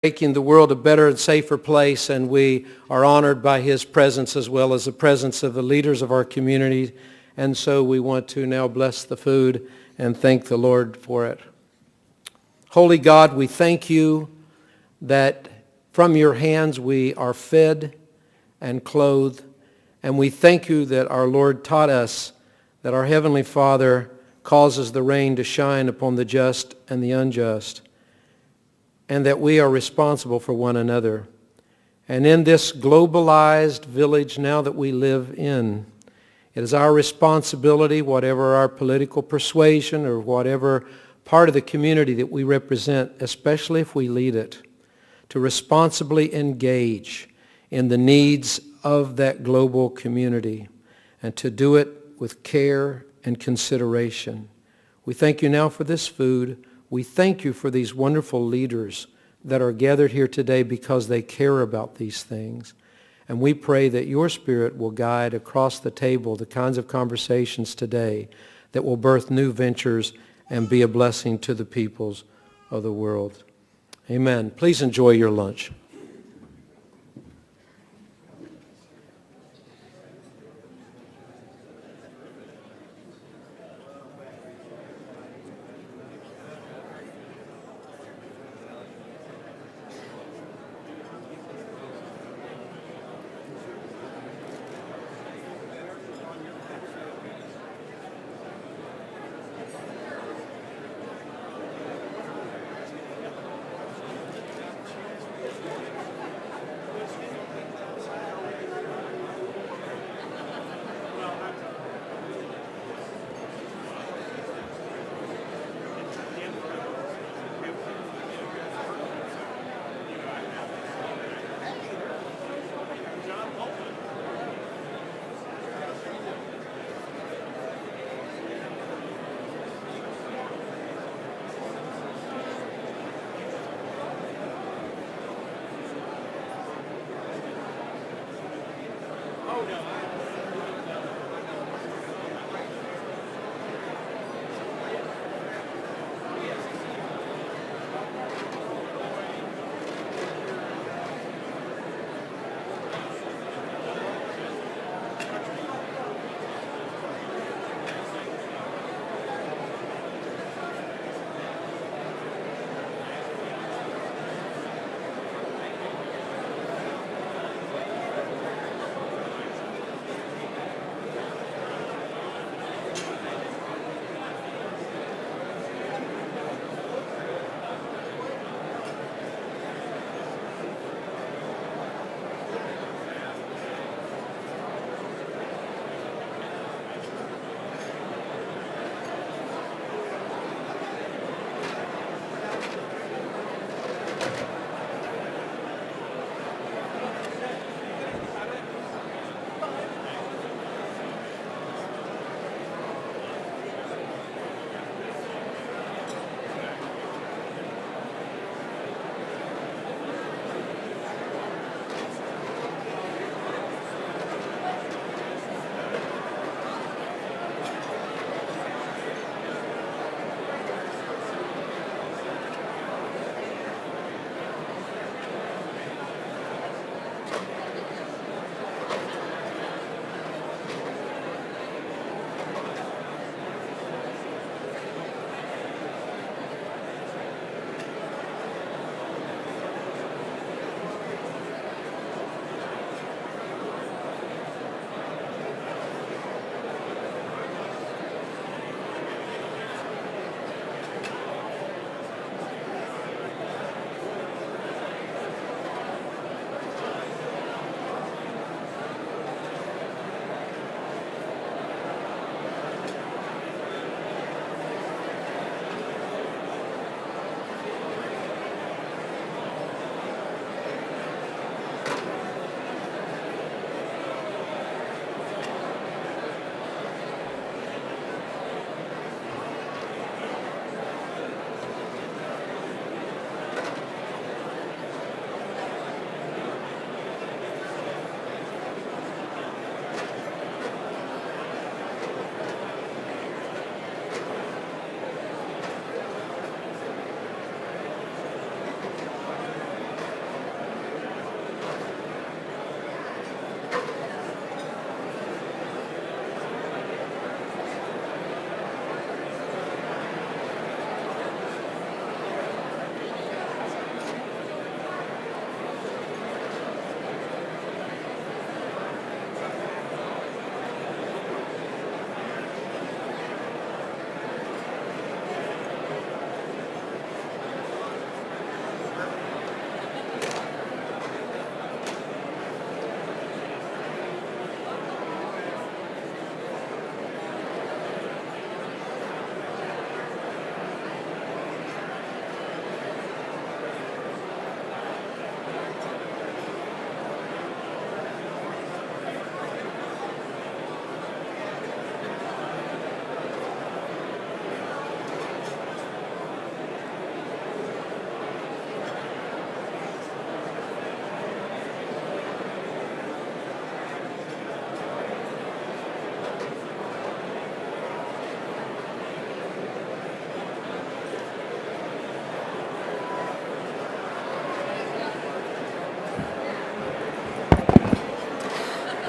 making the world a better and safer place, and we are honored by his presence as well as the presence of the leaders of our community. And so we want to now bless the food and thank the Lord for it. Holy God, we thank you that from your hands we are fed and clothed, and we thank you that our Lord taught us that our Heavenly Father causes the rain to shine upon the just and the unjust, and that we are responsible for one another. And in this globalized village now that we live in, it is our responsibility, whatever our political persuasion or whatever part of the community that we represent, especially if we lead it, to responsibly engage in the needs of that global community and to do it with care and consideration. We thank you now for this food. We thank you for these wonderful leaders that are gathered here today because they care about these things. And we pray that your Spirit will guide across the table the kinds of conversations today that will birth new ventures and be a blessing to the peoples of the world. Amen. Please enjoy your lunch.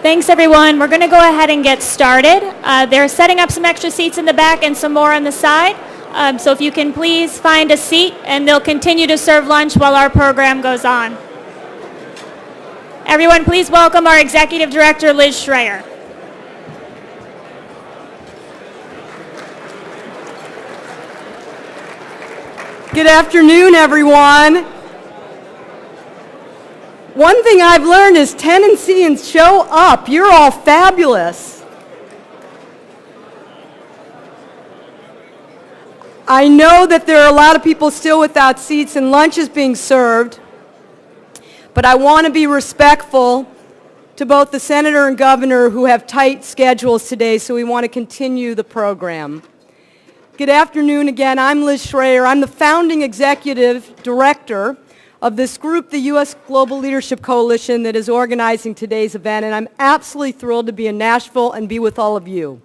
Thanks, everyone. We're going to go ahead and get started. They're setting up some extra seats in the back and some more on the side. So if you can please find a seat, and they'll continue to serve lunch while our program goes on. Everyone, please welcome our Executive Director, Liz Schreier. Good afternoon, everyone. One thing I've learned is Tennesseans show up. You're all fabulous. I know that there are a lot of people still without seats and lunch is being served, but I want to be respectful to both the Senator and Governor who have tight schedules today, so we want to continue the program. Good afternoon again. I'm Liz Schreier. I'm the founding executive director of this group, the U.S. Global Leadership Coalition, that is organizing today's event, and I'm absolutely thrilled to be in Nashville and be with all of you.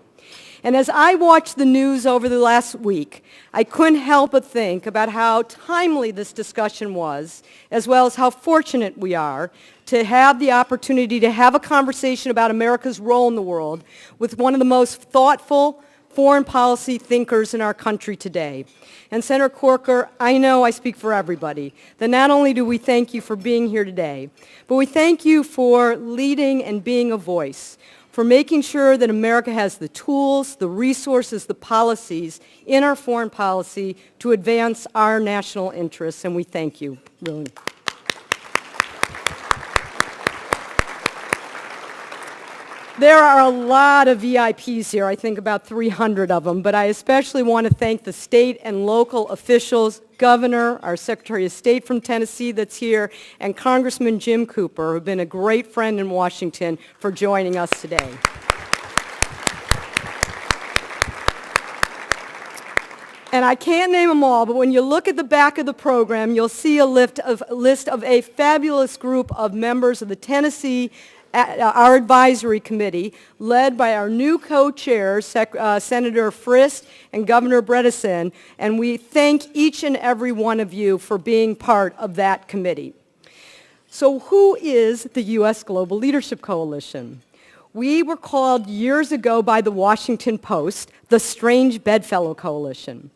And as I watched the news over the last week, I couldn't help but think about how timely this discussion was, as well as how fortunate we are to have the opportunity to have a conversation about America's role in the world with one of the most thoughtful foreign policy thinkers in our country today. And Senator Corker, I know I speak for everybody, that not only do we thank you for being here today, but we thank you for leading and being a voice, for making sure that America has the tools, the resources, the policies in our foreign policy to advance our national interests, and we thank you, really. There are a lot of VIPs here, I think about 300 of them, but I especially want to thank the state and local officials, Governor, our Secretary of State from Tennessee that's here, and Congressman Jim Cooper, who've been a great friend in Washington, for joining us today. And I can't name them all, but when you look at the back of the program, you'll see a list of a fabulous group of members of the Tennessee our advisory committee, led by our new co-chairs, Senator Frist and Governor Bredesen, and we thank each and every one of you for being part of that committee. So who is the U.S. Global Leadership Coalition? We were called years ago by the Washington Post the Strange Bedfellow Coalition.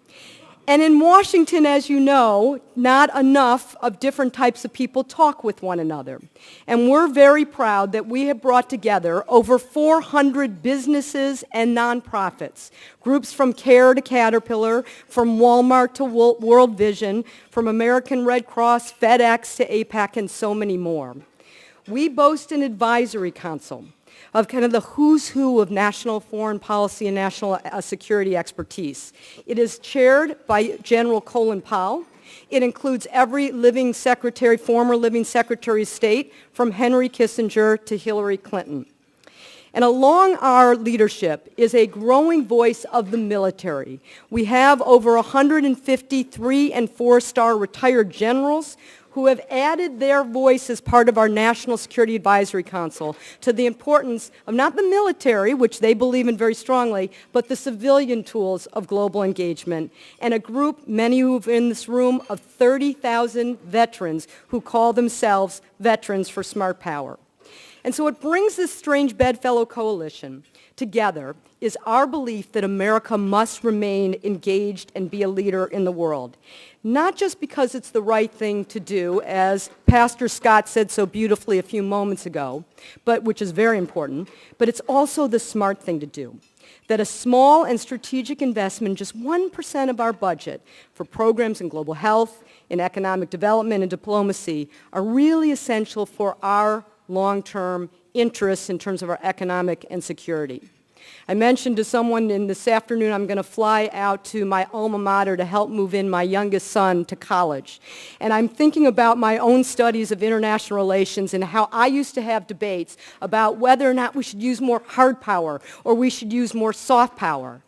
And in Washington, as you know, not enough of different types of people talk with one another. And we're very proud that we have brought together over 400 businesses and nonprofits, groups from CARE to Caterpillar, from Walmart to World Vision, from American Red Cross, FedEx to APAC, and so many more. We boast an advisory council of kind of the who's who of national foreign policy and national security expertise. It is chaired by General Colin Powell. It includes every living secretary, former living Secretary of State, from Henry Kissinger to Hillary Clinton. And along our leadership is a growing voice of the military. We have over 150 3- and 4-star retired generals who have added their voice as part of our National Security Advisory Council to the importance of not the military, which they believe in very strongly, but the civilian tools of global engagement, and a group, many who are in this room, of 30,000 veterans who call themselves Veterans for Smart Power. And so what brings this strange bedfellow coalition together is our belief that America must remain engaged and be a leader in the world. Not just because it's the right thing to do, as Pastor Scott said so beautifully a few moments ago, but which is very important, but it's also the smart thing to do. That a small and strategic investment, just 1% of our budget for programs in global health, in economic development and diplomacy, are really essential for our long-term interests in terms of our economic and security. I mentioned to someone this afternoon I'm going to fly out to my alma mater to help move in my youngest son to college. And I'm thinking about my own studies of international relations and how I used to have debates about whether or not we should use more hard power or we should use more soft power.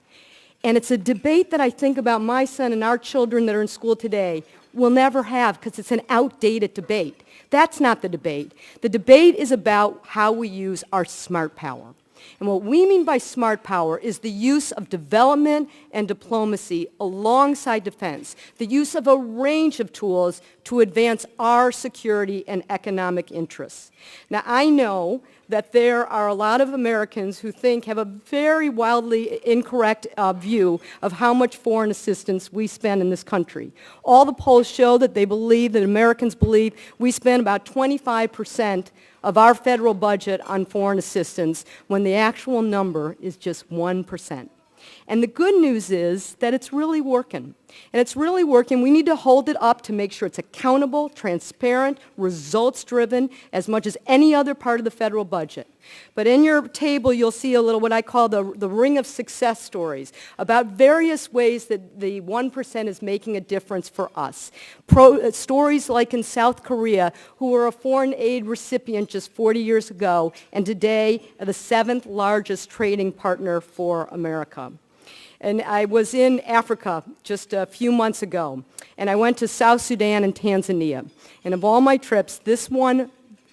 And it's a debate that I think about my son and our children that are in school today will never have because it's an outdated debate. That's not the debate. The debate is about how we use our smart power. And what we mean by smart power is the use of development and diplomacy alongside defense, the use of a range of tools to advance our security and economic interests. Now, I know that there are a lot of Americans who have a very wildly incorrect view of how much foreign assistance we spend in this country. All the polls show that Americans believe we spend about 25% of our federal budget on foreign assistance when the actual number is just 1%. And the good news is that it's really working. And it's really working. We need to hold it up to make sure it's accountable, transparent, results-driven, as much as any other part of the federal budget. But in your table, you'll see a little what I call the ring of success stories about various ways that the 1% is making a difference for us. Stories like in South Korea, who were a foreign aid recipient just 40 years ago, and today are the 7th largest trading partner for America. And I was in Africa just a few months ago, and I went to South Sudan and Tanzania. And of all my trips, this one,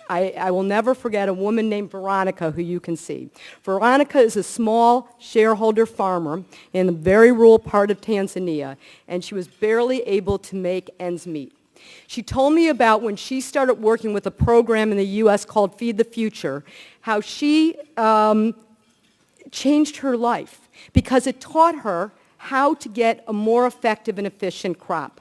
I will never forget a woman named Veronica, who you can see. Veronica is a small shareholder farmer in a very rural part of Tanzania, and she was barely able to make ends meet. She told me about when she started working with a program in the U.S. called Feed the Future, how she changed her life because it taught her how to get a more effective and efficient crop.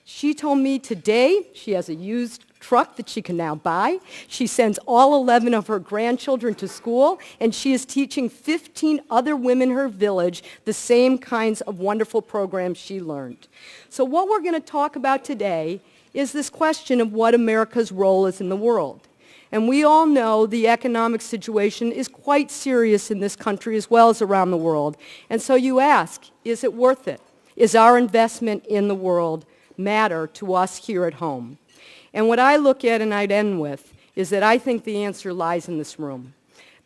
She told me today she has a used truck that she can now buy. She sends all 11 of her grandchildren to school, and she is teaching 15 other women in her village the same kinds of wonderful programs she learned. So what we're going to talk about today is this question of what America's role is in the world. And we all know the economic situation is quite serious in this country as well as around the world. And so you ask, is it worth it? Is our investment in the world matter to us here at home? And what I look at and I'd end with is that I think the answer lies in this room,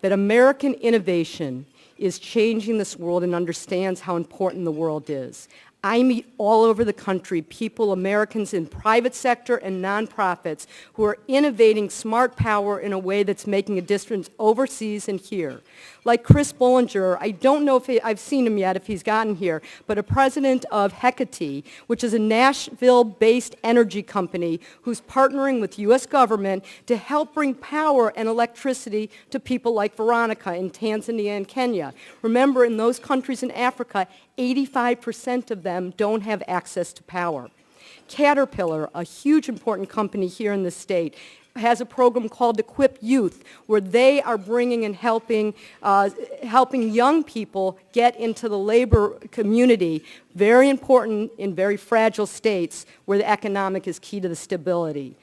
that American innovation is changing this world and understands how important the world is. I meet all over the country people, Americans in private sector and nonprofits, who are innovating smart power in a way that's making a difference overseas and here. Like Chris Bollinger, I don't know if I've seen him yet, if he's gotten here, but a president of Advocacy, which is a Nashville-based energy company who's partnering with U.S. government to help bring power and electricity to people like Veronica in Tanzania and Kenya. Remember, in those countries in Africa, 85% of them don't have access to power. Caterpillar, a huge important company here in the state, has a program called Equip Youth, where they are bringing and helping young people get into the labor community, very important in very fragile states where the economic is key to the stability.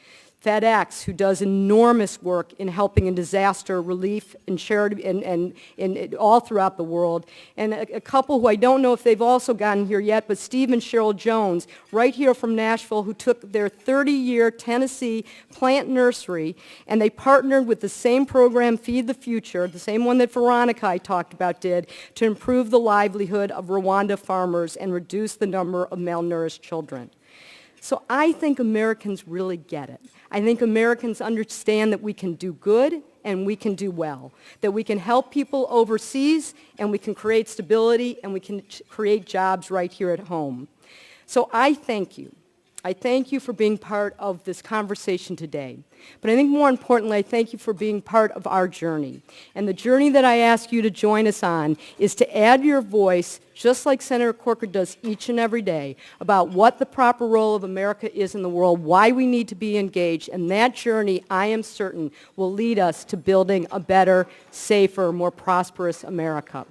FedEx, who does enormous work in helping in disaster relief and charity and all throughout the world. And a couple who I don't know if they've also gotten here yet, but Steve and Cheryl Jones, right here from Nashville, who took their 30-year Tennessee plant nursery, and they partnered with the same program, Feed the Future, the same one that Veronica I talked about did, to improve the livelihood of Rwanda farmers and reduce the number of malnourished children. So I think Americans really get it. I think Americans understand that we can do good and we can do well, that we can help people overseas and we can create stability and we can create jobs right here at home. So I thank you. I thank you for being part of this conversation today. But I think more importantly, I thank you for being part of our journey. And the journey that I ask you to join us on is to add your voice, just like Senator Corker does each and every day, about what the proper role of America is in the world, why we need to be engaged. And that journey, I am certain, will lead us to building a better, safer, more prosperous America.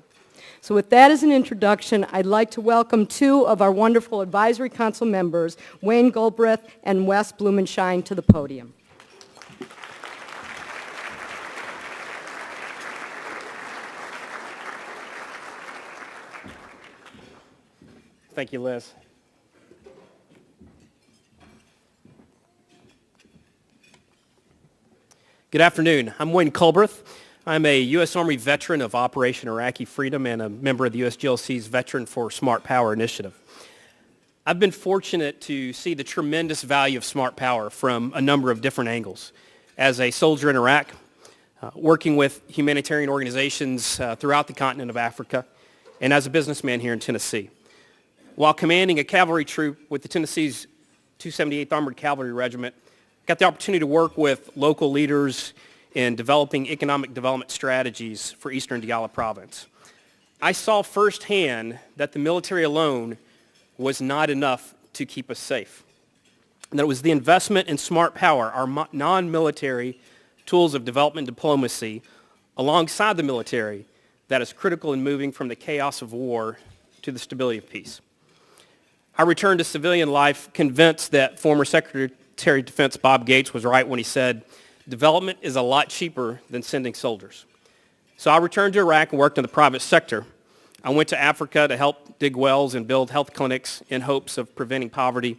So with that as an introduction, I'd like to welcome two of our wonderful Advisory Council members, Wayne Goldbreth and Wes Blumenshine, to the podium. Thank you, Liz. Good afternoon. I'm Wayne Goldbreth. I'm a U.S. Army veteran of Operation Iraqi Freedom and a member of the U.S. GLC's Veteran for Smart Power initiative. I've been fortunate to see the tremendous value of smart power from a number of different angles. As a soldier in Iraq, working with humanitarian organizations throughout the continent of Africa, and as a businessman here in Tennessee. While commanding a cavalry troop with the Tennessee's 278th Armored Cavalry Regiment, I got the opportunity to work with local leaders in developing economic development strategies for Eastern Diyala province. I saw firsthand that the military alone was not enough to keep us safe. And that it was the investment in smart power, our non-military tools of development diplomacy, alongside the military, that is critical in moving from the chaos of war to the stability of peace. I returned to civilian life convinced that former Secretary of Defense Bob Gates was right when he said, development is a lot cheaper than sending soldiers. So I returned to Iraq and worked in the private sector. I went to Africa to help dig wells and build health clinics in hopes of preventing poverty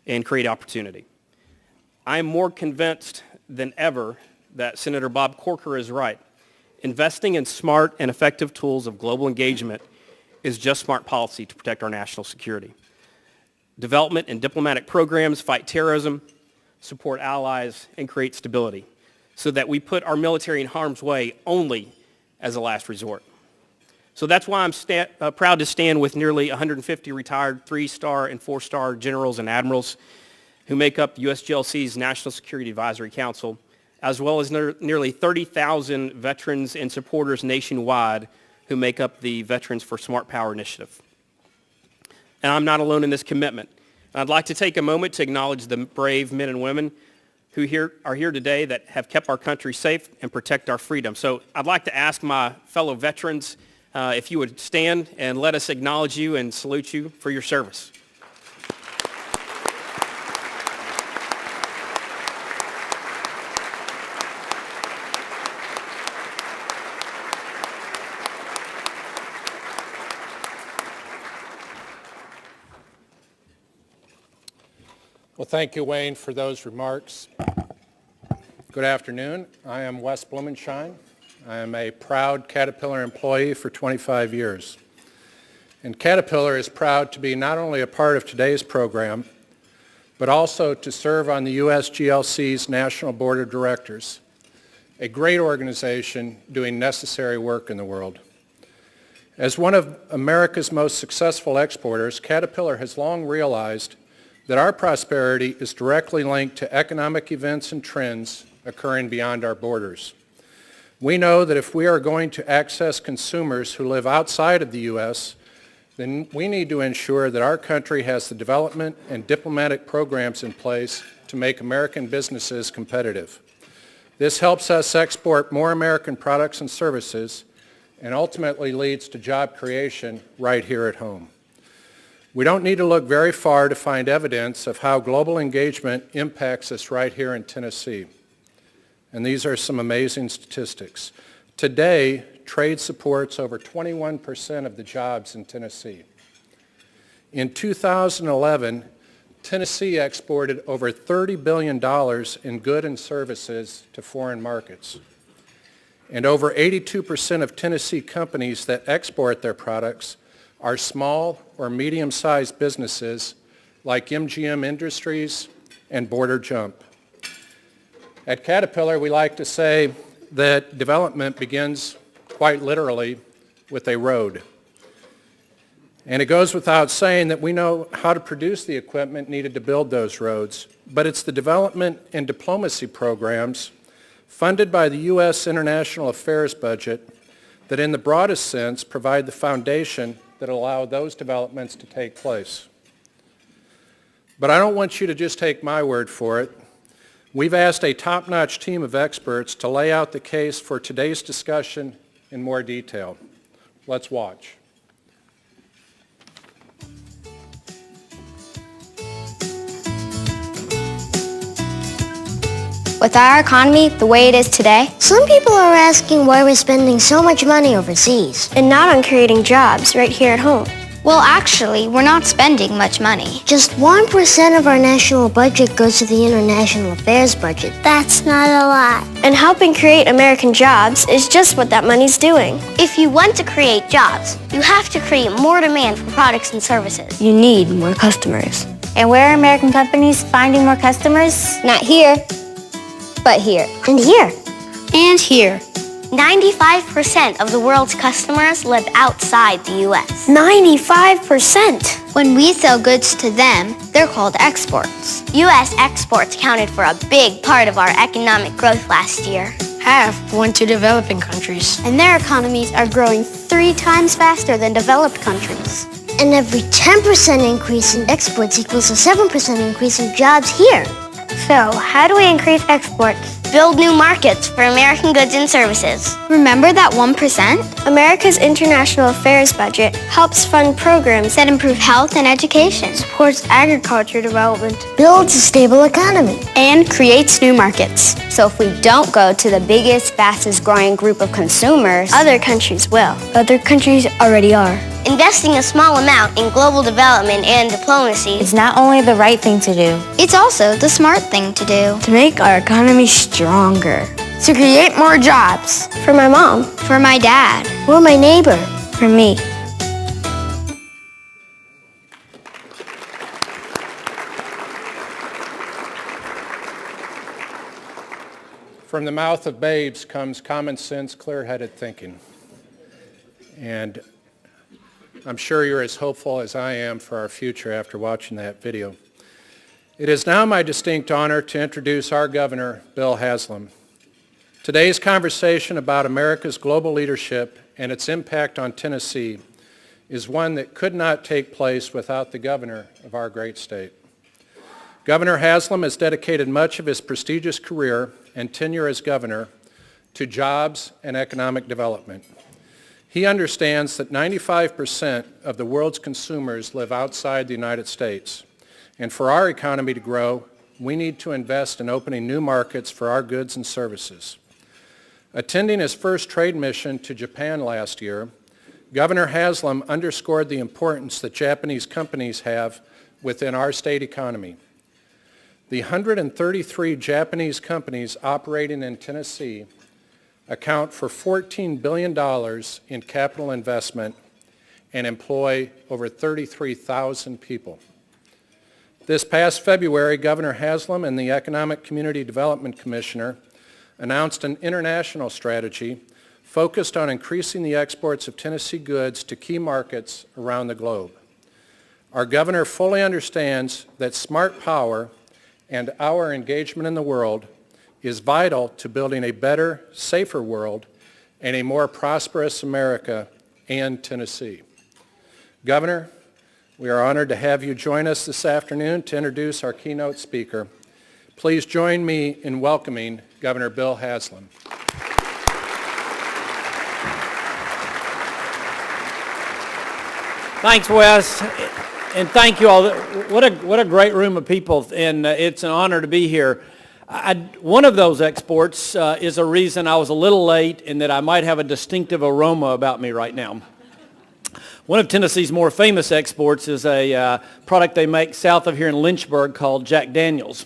and create opportunity. I am more convinced than ever that Senator Bob Corker is right. Investing in smart and effective tools of global engagement is just smart policy to protect our national security. Development and diplomatic programs fight terrorism, support allies, and create stability so that we put our military in harm's way only as a last resort. So that's why I'm proud to stand with nearly 150 retired 3-star and 4-star generals and admirals who make up USGLC's National Security Advisory Council, as well as nearly 30,000 veterans and supporters nationwide who make up the Veterans for Smart Power Initiative. And I'm not alone in this commitment. I'd like to take a moment to acknowledge the brave men and women who are here today that have kept our country safe and protect our freedom. So I'd like to ask my fellow veterans if you would stand and let us acknowledge you and salute you for your service. Well, thank you, Wayne, for those remarks. Good afternoon. I am Wes Blumenshine. I am a proud Caterpillar employee for 25 years. And Caterpillar is proud to be not only a part of today's program, but also to serve on the USGLC's National Board of Directors, a great organization doing necessary work in the world. As one of America's most successful exporters, Caterpillar has long realized that our prosperity is directly linked to economic events and trends occurring beyond our borders. We know that if we are going to access consumers who live outside of the U.S., then we need to ensure that our country has the development and diplomatic programs in place to make American businesses competitive. This helps us export more American products and services and ultimately leads to job creation right here at home. We don't need to look very far to find evidence of how global engagement impacts us right here in Tennessee. And these are some amazing statistics. Today, trade supports over 21% of the jobs in Tennessee. In 2011, Tennessee exported over $30 billion in goods and services to foreign markets. And over 82% of Tennessee companies that export their products are small or medium-sized businesses like MGM Industries and Border Jump. At Caterpillar, we like to say that development begins quite literally with a road. And it goes without saying that we know how to produce the equipment needed to build those roads, but it's the development and diplomacy programs funded by the U.S. International Affairs budget that in the broadest sense provide the foundation that allow those developments to take place. But I don't want you to just take my word for it. We've asked a top-notch team of experts to lay out the case for today's discussion in more detail. Let's watch. With our economy the way it is today, some people are asking why we're spending so much money overseas and not on creating jobs right here at home. Well, actually, we're not spending much money. Just 1% of our national budget goes to the international affairs budget. That's not a lot. And helping create American jobs is just what that money's doing. If you want to create jobs, you have to create more demand for products and services. You need more customers. And where are American companies finding more customers? Not here, but here. And here. And here. 95% of the world's customers live outside the U.S. 95%! When we sell goods to them, they're called exports. U.S. exports accounted for a big part of our economic growth last year. half went to developing countries. And their economies are growing 3 times faster than developed countries. And every 10% increase in exports equals a 7% increase in jobs here. So, how do we increase exports? Build new markets for American goods and services. Remember that 1%? America's international affairs budget helps fund programs that improve health and education, supports agriculture development, Builds a stable economy. and creates new markets. So if we don't go to the biggest, fastest growing group of consumers, other countries will. Other countries already are. Investing a small amount in global development and diplomacy It's not only the right thing to do. it's also the smart thing to do. To make our economy stronger. To create more jobs. For my mom, for my dad, Or my neighbor. for me. From the mouth of babes comes common sense, clear-headed thinking. And I'm sure you're as hopeful as I am for our future after watching that video. It is now my distinct honor to introduce our governor, Bill Haslam. Today's conversation about America's global leadership and its impact on Tennessee is one that could not take place without the governor of our great state. Governor Haslam has dedicated much of his prestigious career and tenure as governor to jobs and economic development. He understands that 95% of the world's consumers live outside the United States. And for our economy to grow, we need to invest in opening new markets for our goods and services. Attending his first trade mission to Japan last year, Governor Haslam underscored the importance that Japanese companies have within our state economy. The 133 Japanese companies operating in Tennessee account for $14 billion in capital investment and employ over 33,000 people. This past February, Governor Haslam and the Economic Community Development Commissioner announced an international strategy focused on increasing the exports of Tennessee goods to key markets around the globe. Our governor fully understands that smart power and our engagement in the world is vital to building a better, safer world and a more prosperous America and Tennessee. Governor, we are honored to have you join us this afternoon to introduce our keynote speaker. Please join me in welcoming Governor Bill Haslam. Thanks, Wes, and thank you all. What a great room of people, and it's an honor to be here. One of those exports is a reason I was a little late and that I might have a distinctive aroma about me right now. One of Tennessee's more famous exports is a product they make south of here in Lynchburg called Jack Daniels.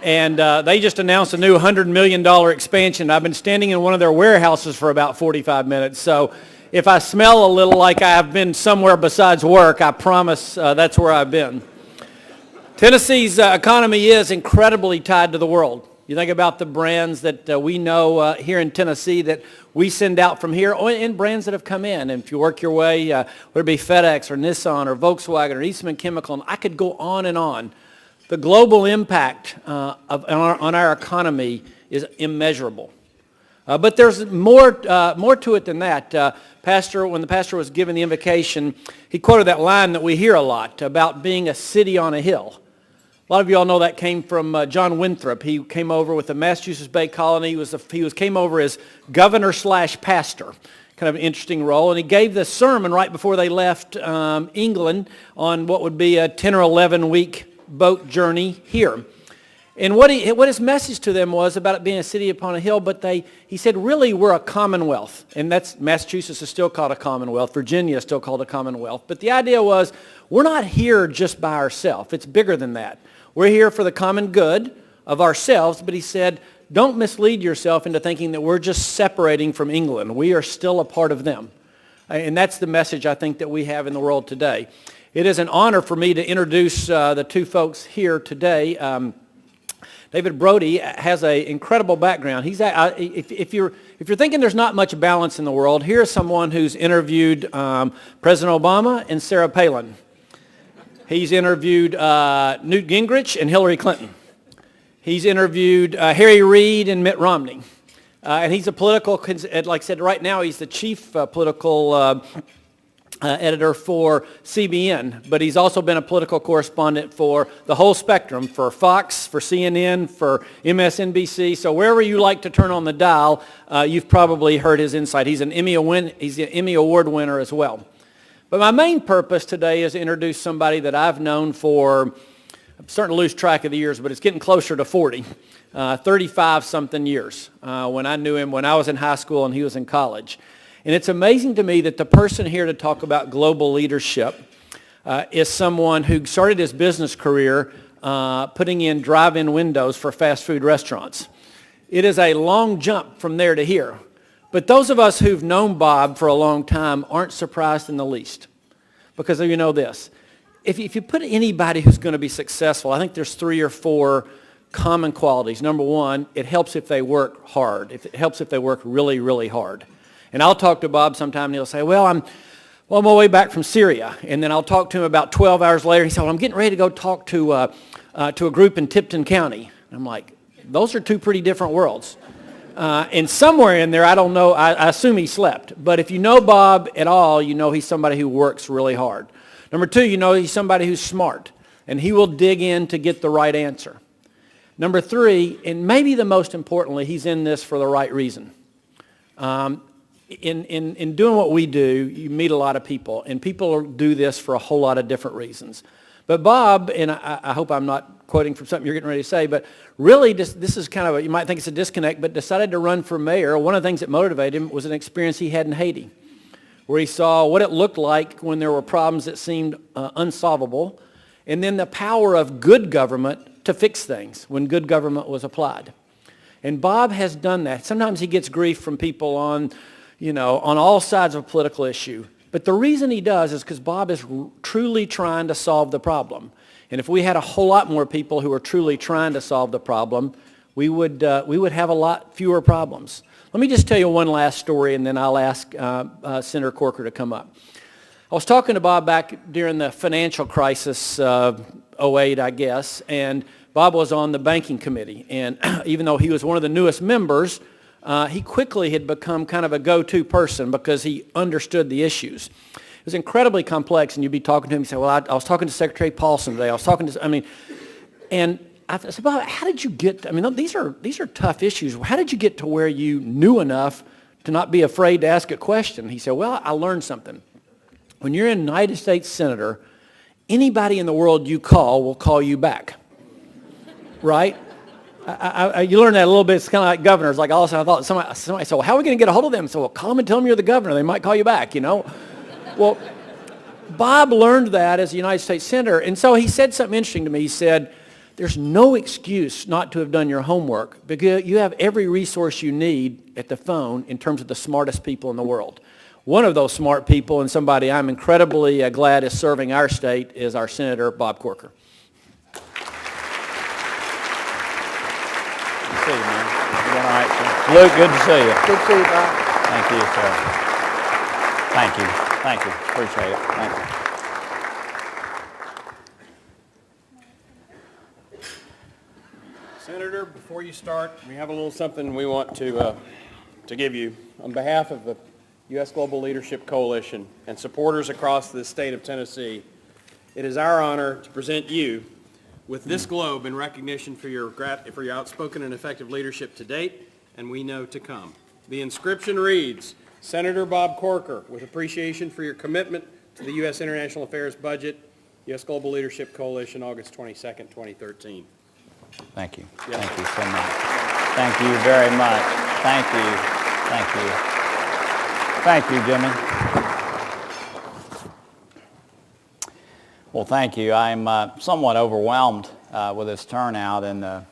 And they just announced a new $100 million expansion. I've been standing in one of their warehouses for about 45 minutes. So if I smell a little like I've been somewhere besides work, I promise that's where I've been. Tennessee's economy is incredibly tied to the world. You think about the brands that we know here in Tennessee that we send out from here, and brands that have come in. And if you work your way, whether it be FedEx or Nissan or Volkswagen or Eastman Chemical, and I could go on and on. The global impact on our economy is immeasurable. But there's more to it than that. When the pastor was giving the invocation, he quoted that line that we hear a lot about being a city on a hill. A lot of you all know that came from John Winthrop. He came over with the Massachusetts Bay Colony. He came over as governor/pastor, kind of an interesting role. And he gave this sermon right before they left England on what would be a 10 or 11 week boat journey here. And what his message to them was about it being a city upon a hill, but he said, really, we're a commonwealth. And Massachusetts is still called a commonwealth. Virginia is still called a commonwealth. But the idea was, we're not here just by ourselves. It's bigger than that. We're here for the common good of ourselves, but he said, don't mislead yourself into thinking that we're just separating from England. We are still a part of them. And that's the message I think that we have in the world today. It is an honor for me to introduce the two folks here today. David Brody has an incredible background. If you're thinking there's not much balance in the world, here's someone who's interviewed President Obama and Sarah Palin. He's interviewed Newt Gingrich and Hillary Clinton. He's interviewed Harry Reid and Mitt Romney. And he's a political, like I said, right now he's the chief political editor for CBN, but he's also been a political correspondent for the whole spectrum, for Fox, for CNN, for MSNBC. So wherever you like to turn on the dial, you've probably heard his insight. He's an Emmy Award winner as well. But my main purpose today is to introduce somebody that I've known for, I'm starting to lose track of the years, but it's getting closer to 40, 35-something years when I knew him when I was in high school and he was in college. And it's amazing to me that the person here to talk about global leadership is someone who started his business career putting in drive-in windows for fast food restaurants. It is a long jump from there to here. But those of us who've known Bob for a long time aren't surprised in the least. Because you know this, if you put anybody who's going to be successful, I think there's 3 or 4 common qualities. Number one, it helps if they work hard. It helps if they work really, really hard. And I'll talk to Bob sometime and he'll say, well, I'm on my way back from Syria. And then I'll talk to him about 12 hours later. He said, well, I'm getting ready to go talk to a group in Tipton County. And I'm like, those are 2 pretty different worlds. And somewhere in there, I don't know, I assume he slept. But if you know Bob at all, you know he's somebody who works really hard. Number 2, you know he's somebody who's smart. And he will dig in to get the right answer. Number 3, and maybe the most importantly, he's in this for the right reason. In doing what we do, you meet a lot of people, and people do this for a whole lot of different reasons. But Bob, and I hope I'm not quoting from something you're getting ready to say, but really this is kind of, you might think it's a disconnect, but decided to run for mayor. One of the things that motivated him was an experience he had in Haiti, where he saw what it looked like when there were problems that seemed unsolvable, and then the power of good government to fix things when good government was applied. And Bob has done that. Sometimes he gets grief from people on all sides of a political issue. But the reason he does is because Bob is truly trying to solve the problem. And if we had a whole lot more people who are truly trying to solve the problem, we would have a lot fewer problems. Let me just tell you one last story, and then I'll ask Senator Corker to come up. I was talking to Bob back during the financial crisis, 08, I guess, and Bob was on the banking committee. And even though he was one of the newest members, he quickly had become kind of a go-to person because he understood the issues. It was incredibly complex, and you'd be talking to him, you say, well, I was talking to Secretary Paulson today, and I said, Bob, how did you get, these are tough issues. How did you get to where you knew enough to not be afraid to ask a question? He said, well, I learned something. When you're a United States Senator, anybody in the world you call will call you back, right? You learn that a little bit. It's kind of like governors. Like all of a sudden I thought somebody said, well, how are we going to get a hold of them? So, well, call them and tell them you're the governor. They might call you back, Well, Bob learned that as a United States Senator. And so he said something interesting to me. He said, there's no excuse not to have done your homework because you have every resource you need at the phone in terms of the smartest people in the world. One of those smart people and somebody I'm incredibly glad is serving our state is our Senator Bob Corker. See you, man. You doing all right, sir? Luke, good to see you. Good to see you, Bob. Thank you, sir. Thank you. Thank you. Appreciate it. Thank you. Senator, before you start, we have a little something we want to give you. On behalf of the U.S. Global Leadership Coalition and supporters across the state of Tennessee, it is our honor to present you with this globe in recognition for your outspoken and effective leadership to date, and we know to come. The inscription reads, Senator Bob Corker, with appreciation for your commitment to the U.S. International Affairs budget, U.S. Global Leadership Coalition, August 22nd, 2013. Thank you. Yes. Thank you so much. Thank you very much. Thank you. Thank you. Thank you, Jimmy. Well, thank you. I'm somewhat overwhelmed with this turnout and the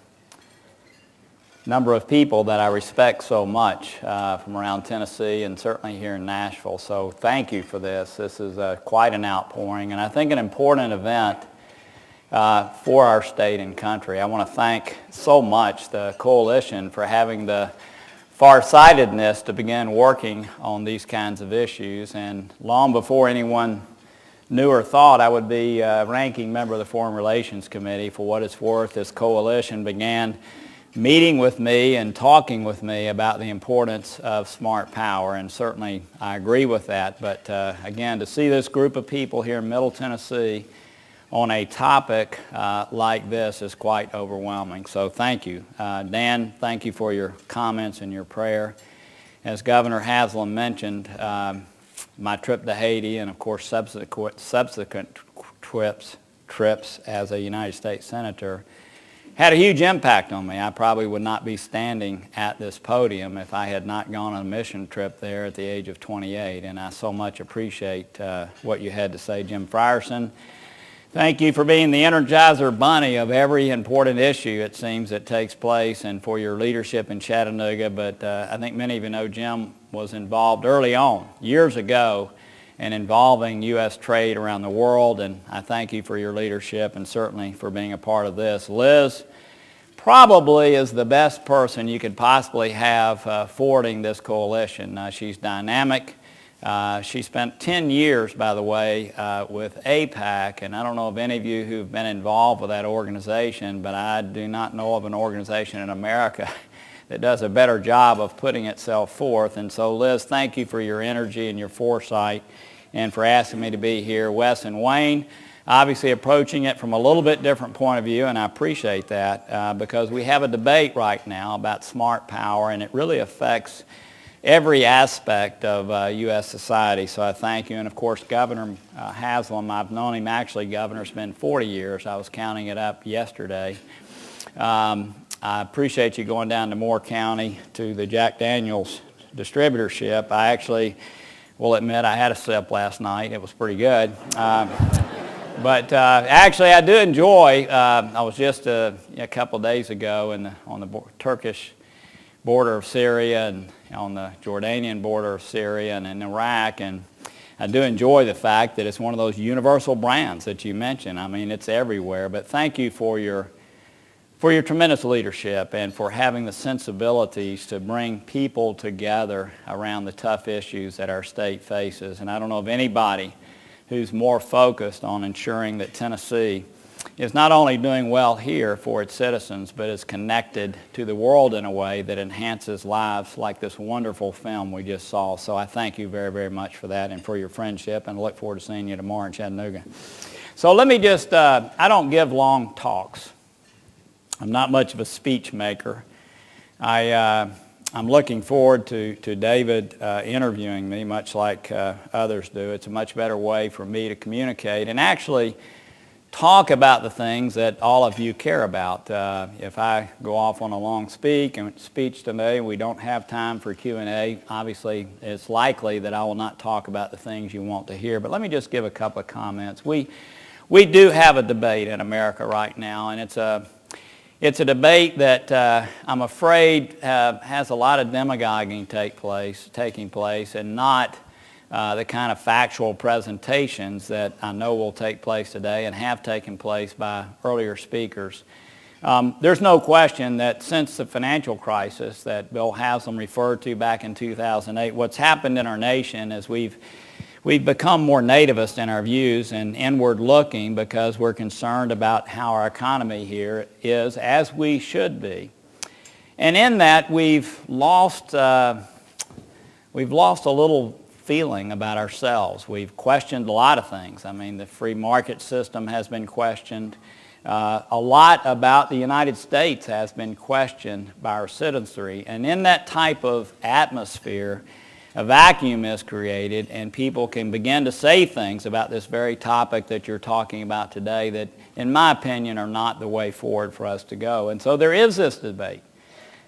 number of people that I respect so much from around Tennessee and certainly here in Nashville. So thank you for this. This is quite an outpouring and I think an important event for our state and country. I want to thank so much the coalition for having the farsightedness to begin working on these kinds of issues. And long before anyone knew or thought I would be ranking member of the Foreign Relations Committee, for what it's worth, this coalition began meeting with me and talking with me about the importance of smart power, and certainly I agree with that. But again, to see this group of people here in Middle Tennessee on a topic like this is quite overwhelming. So thank you. Dan, thank you for your comments and your prayer. As Governor Haslam mentioned, my trip to Haiti and of course subsequent trips as a United States Senator had a huge impact on me. I probably would not be standing at this podium if I had not gone on a mission trip there at the age of 28, and I so much appreciate what you had to say, Jim Frierson. Thank you for being the Energizer Bunny of every important issue, it seems, that takes place, and for your leadership in Chattanooga. But I think many of you know Jim was involved early on, years ago, in involving U.S. trade around the world, and I thank you for your leadership and certainly for being a part of this. Liz probably is the best person you could possibly have forwarding this coalition. She's dynamic. She spent 10 years, by the way, with AIPAC, and I don't know of any of you who've been involved with that organization, but I do not know of an organization in America that does a better job of putting itself forth. And so, Liz, thank you for your energy and your foresight and for asking me to be here. Wes and Wayne, obviously approaching it from a little bit different point of view, and I appreciate that because we have a debate right now about smart power, and it really affects every aspect of U.S. society. So I thank you. And of course, Governor Haslam, I've known him actually, Governor, it's been 40 years. I was counting it up yesterday. I appreciate you going down to Moore County to the Jack Daniels distributorship. I actually will admit I had a sip last night. It was pretty good. But actually, I do enjoy, I was just a couple days ago on the Turkish border of Syria and on the Jordanian border of Syria and in Iraq, and I do enjoy the fact that it's one of those universal brands that you mentioned. I mean, it's everywhere. But thank you for your tremendous leadership and for having the sensibilities to bring people together around the tough issues that our state faces. And I don't know of anybody who's more focused on ensuring that Tennessee is not only doing well here for its citizens, but is connected to the world in a way that enhances lives like this wonderful film we just saw. So I thank you very, very much for that and for your friendship, and I look forward to seeing you tomorrow in Chattanooga. So let me just, I don't give long talks. I'm not much of a speech maker. I'm looking forward to David interviewing me, much like others do. It's a much better way for me to communicate and actually talk about the things that all of you care about. If I go off on a long speech today, we don't have time for Q&A. Obviously, it's likely that I will not talk about the things you want to hear. But let me just give a couple of comments. We do have a debate in America right now, and it's a debate that I'm afraid has a lot of demagoguing taking place and not the kind of factual presentations that I know will take place today and have taken place by earlier speakers. There's no question that since the financial crisis that Bill Haslam referred to back in 2008, what's happened in our nation is we've become more nativist in our views and inward looking because we're concerned about how our economy here is, as we should be. And in that, we've lost a little feeling about ourselves. We've questioned a lot of things. I mean, the free market system has been questioned. A lot about the United States has been questioned by our citizenry. And in that type of atmosphere, a vacuum is created and people can begin to say things about this very topic that you're talking about today that, in my opinion, are not the way forward for us to go. And so there is this debate.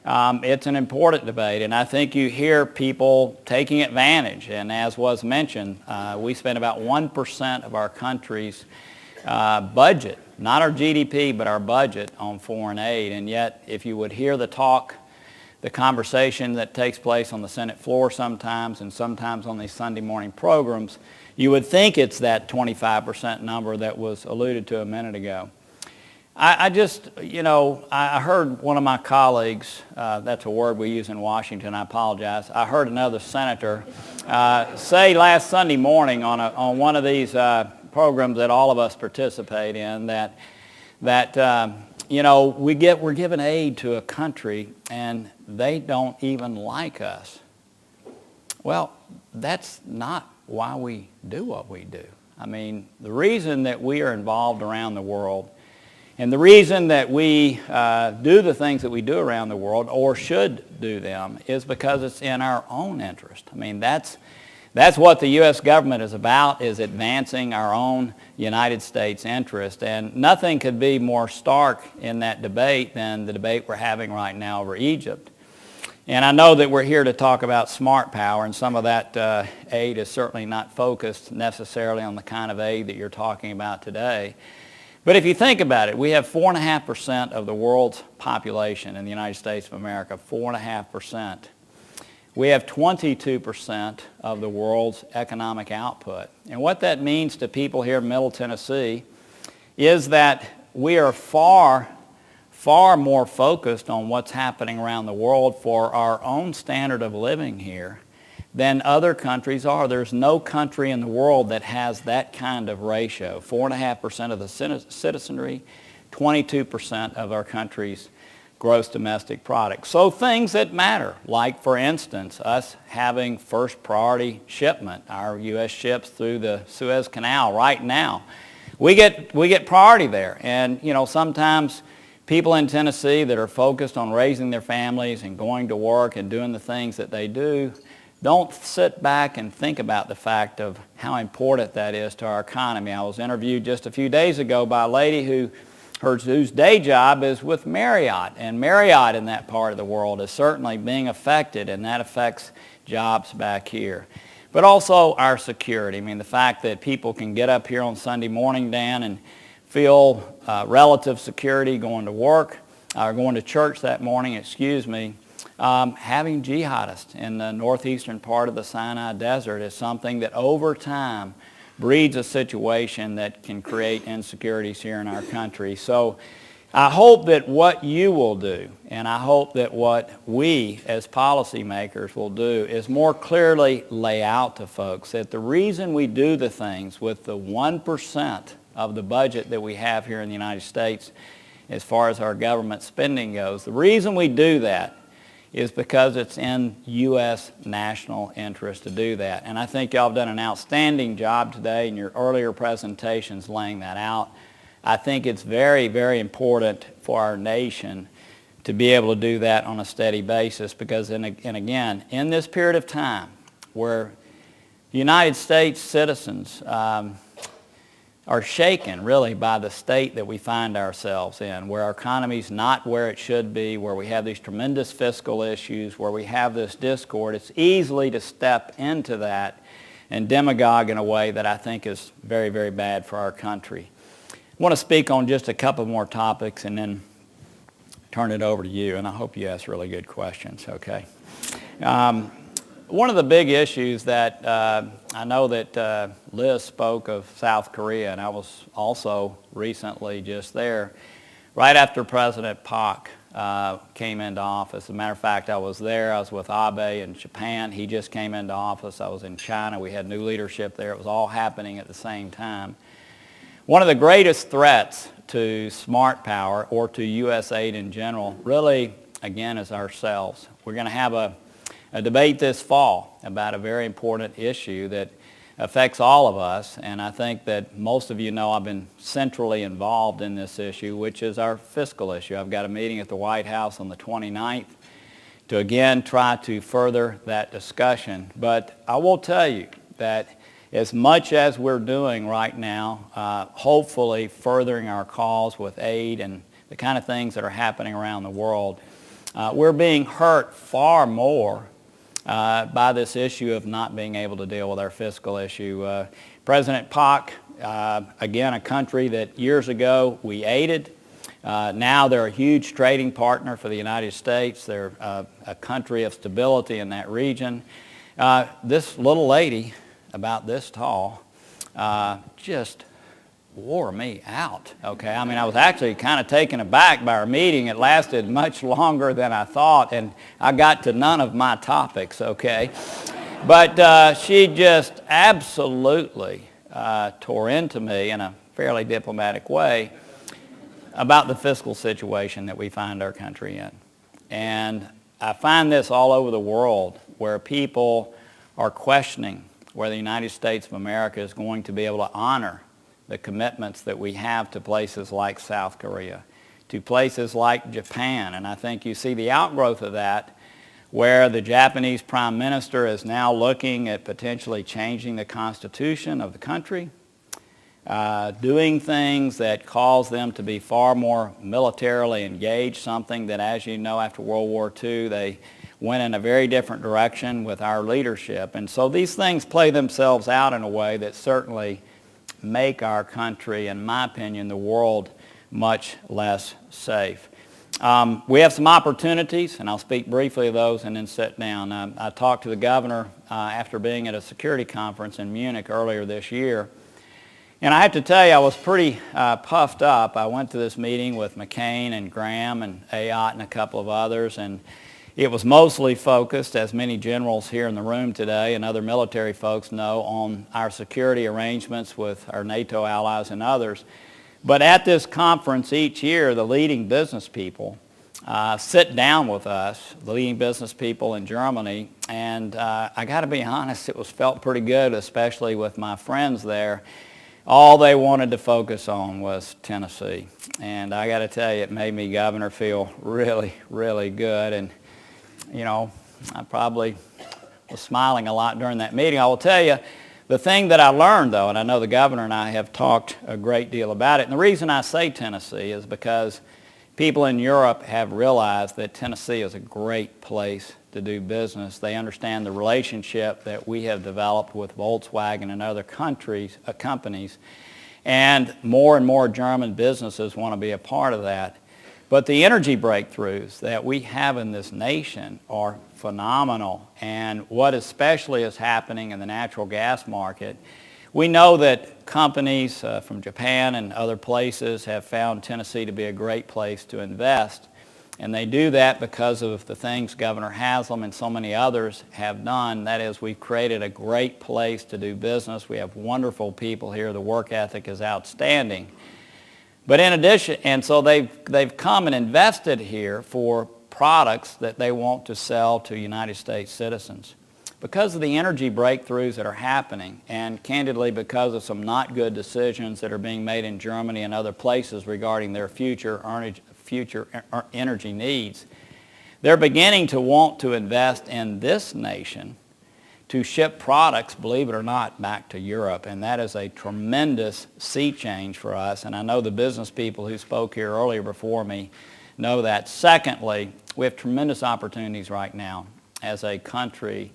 It's an important debate, and I think you hear people taking advantage. And as was mentioned, we spend about 1% of our country's budget, not our GDP, but our budget on foreign aid. And yet, if you would hear the conversation that takes place on the Senate floor sometimes and sometimes on these Sunday morning programs, you would think it's that 25% number that was alluded to a minute ago. I heard one of my colleagues, that's a word we use in Washington, I apologize. I heard another senator say last Sunday morning on one of these programs that all of us participate in that we're giving aid to a country and they don't even like us. Well, that's not why we do what we do. I mean, the reason that we are involved around the world and the reason that we do the things that we do around the world, or should do them, is because it's in our own interest. I mean, that's what the U.S. government is about, is advancing our own United States interest. And nothing could be more stark in that debate than the debate we're having right now over Egypt. And I know that we're here to talk about smart power, and some of that aid is certainly not focused necessarily on the kind of aid that you're talking about today. But if you think about it, we have 4.5% of the world's population in the United States of America, 4.5%. We have 22% of the world's economic output. And what that means to people here in Middle Tennessee is that we are far more focused on what's happening around the world for our own standard of living here than other countries are. There's no country in the world that has that kind of ratio. 4.5% of the citizenry, 22% of our country's gross domestic product. So things that matter, like for instance, us having first priority shipment, our U.S. ships through the Suez Canal right now. We get priority there. And sometimes people in Tennessee that are focused on raising their families and going to work and doing the things that they do don't sit back and think about the fact of how important that is to our economy. I was interviewed just a few days ago by a lady whose day job is with Marriott, and Marriott in that part of the world is certainly being affected, and that affects jobs back here. But also our security. I mean, the fact that people can get up here on Sunday morning, Dan, and feel relative security going to work, or going to church that morning, having jihadists in the northeastern part of the Sinai Desert is something that over time breeds a situation that can create insecurities here in our country. So I hope that what you will do, and I hope that what we as policymakers will do, is more clearly lay out to folks that the reason we do the things with the 1% of the budget that we have here in the United States as far as our government spending goes, the reason we do that is because it's in U.S. national interest to do that. And I think y'all have done an outstanding job today in your earlier presentations laying that out. I think it's very, very important for our nation to be able to do that on a steady basis because, and again, in this period of time where United States citizens are shaken really by the state that we find ourselves in, where our economy's not where it should be, where we have these tremendous fiscal issues, where we have this discord, it's easy to step into that and demagogue in a way that I think is very, very bad for our country. I want to speak on just a couple more topics and then turn it over to you, and I hope you ask really good questions, okay? One of the big issues that I know that Liz spoke of South Korea, and I was also recently just there, right after President Park came into office. As a matter of fact, I was there. I was with Abe in Japan. He just came into office. I was in China. We had new leadership there. It was all happening at the same time. One of the greatest threats to smart power or to U.S. aid in general really, again, is ourselves. We're going to have a debate this fall about a very important issue that affects all of us, and I think that most of you know I've been centrally involved in this issue, which is our fiscal issue. I've got a meeting at the White House on the 29th to again try to further that discussion. But I will tell you that as much as we're doing right now, hopefully furthering our cause with aid and the kind of things that are happening around the world, we're being hurt far more by this issue of not being able to deal with our fiscal issue. President Park, again, a country that years ago we aided. Now they're a huge trading partner for the United States. They're a country of stability in that region. This little lady, about this tall, just wore me out, okay? I mean, I was actually kind of taken aback by our meeting. It lasted much longer than I thought, and I got to none of my topics, okay? But she just absolutely tore into me in a fairly diplomatic way. about the fiscal situation that we find our country in. And I find this all over the world where people are questioning whether the United States of America is going to be able to honor the commitments that we have to places like South Korea, to places like Japan. And I think you see the outgrowth of that where the Japanese Prime Minister is now looking at potentially changing the constitution of the country, doing things that cause them to be far more militarily engaged, something that, as you know, after World War II, they went in a very different direction with our leadership. And so these things play themselves out in a way that certainly make our country, in my opinion, the world, much less safe. We have some opportunities, and I'll speak briefly of those and then sit down. I talked to the governor after being at a security conference in Munich earlier this year. And I have to tell you, I was pretty puffed up. I went to this meeting with McCain and Graham and Ayotte and a couple of others, and it was mostly focused, as many generals here in the room today and other military folks know, on our security arrangements with our NATO allies and others. But at this conference each year, the leading business people sit down with us, the leading business people in Germany, and I got to be honest, it felt pretty good, especially with my friends there. All they wanted to focus on was Tennessee. And I got to tell you, it made me, Governor, feel really, really good. And, you know, I probably was smiling a lot during that meeting. I will tell you, the thing that I learned, though, and I know the governor and I have talked a great deal about it, and the reason I say Tennessee is because people in Europe have realized that Tennessee is a great place to do business. They understand the relationship that we have developed with Volkswagen and other companies, and more German businesses want to be a part of that. But the energy breakthroughs that we have in this nation are phenomenal. And what especially is happening in the natural gas market, we know that companies from Japan and other places have found Tennessee to be a great place to invest. And they do that because of the things Governor Haslam and so many others have done. That is, we've created a great place to do business. We have wonderful people here. The work ethic is outstanding. But in addition, and so they've come and invested here for products that they want to sell to United States citizens. Because of the energy breakthroughs that are happening, and candidly because of some not good decisions that are being made in Germany and other places regarding their future energy needs, they're beginning to want to invest in this nation to ship products, believe it or not, back to Europe. And that is a tremendous sea change for us. And I know the business people who spoke here earlier before me know that. Secondly, we have tremendous opportunities right now as a country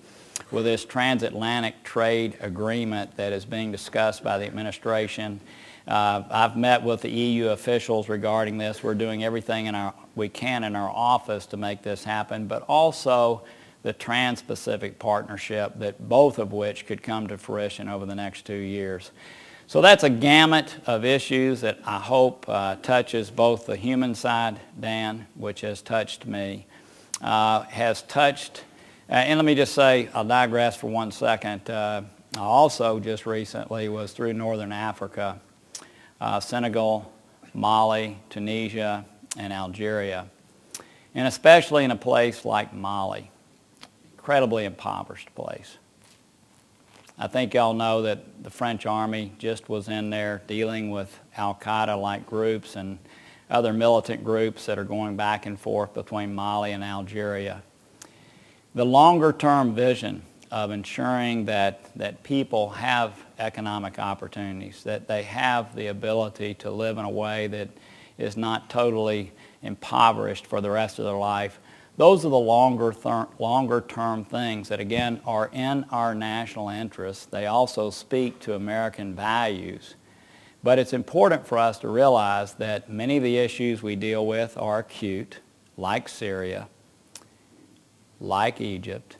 with this transatlantic trade agreement that is being discussed by the administration. I've met with the EU officials regarding this. We're doing everything we can in our office to make this happen, but also the Trans-Pacific Partnership, that both of which could come to fruition over the next 2 years. So that's a gamut of issues that I hope touches both the human side, Dan, which has touched me, has touched, and let me just say, I'll digress for 1 second. I also just recently was through Northern Africa, Senegal, Mali, Tunisia, and Algeria, and especially in a place like Mali. Incredibly impoverished place. I think y'all know that the French army just was in there dealing with Al-Qaeda-like groups and other militant groups that are going back and forth between Mali and Algeria. The longer-term vision of ensuring that people have economic opportunities, that they have the ability to live in a way that is not totally impoverished for the rest of their life, those are the longer-term things that, again, are in our national interest. They also speak to American values. But it's important for us to realize that many of the issues we deal with are acute, like Syria, like Egypt,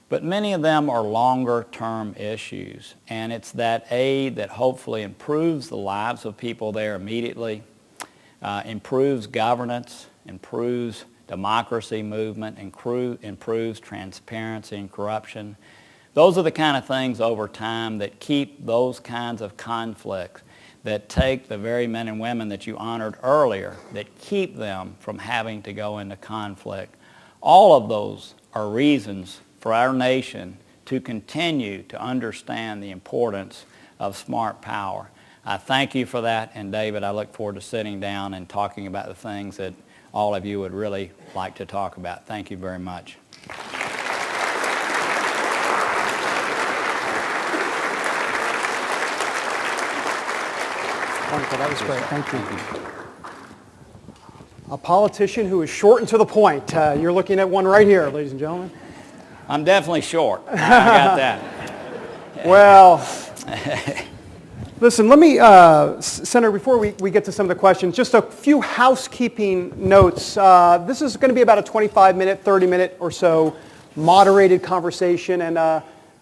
but many of them are longer-term issues. And it's that aid that hopefully improves the lives of people there immediately, improves governance, improves democracy movement, improves transparency and corruption. Those are the kind of things over time that keep those kinds of conflicts, that take the very men and women that you honored earlier, that keep them from having to go into conflict. All of those are reasons for our nation to continue to understand the importance of smart power. I thank you for that, and David, I look forward to sitting down and talking about the things that all of you would really like to talk about. Thank you very much. Wonderful, that was great, thank you. A politician who is short and to the point. You're looking at one right here, ladies and gentlemen. I'm definitely short. I got that. Well, listen, let me, Senator, before we get to some of the questions, just a few housekeeping notes. This is going to be about a 25-minute, 30-minute or so moderated conversation, and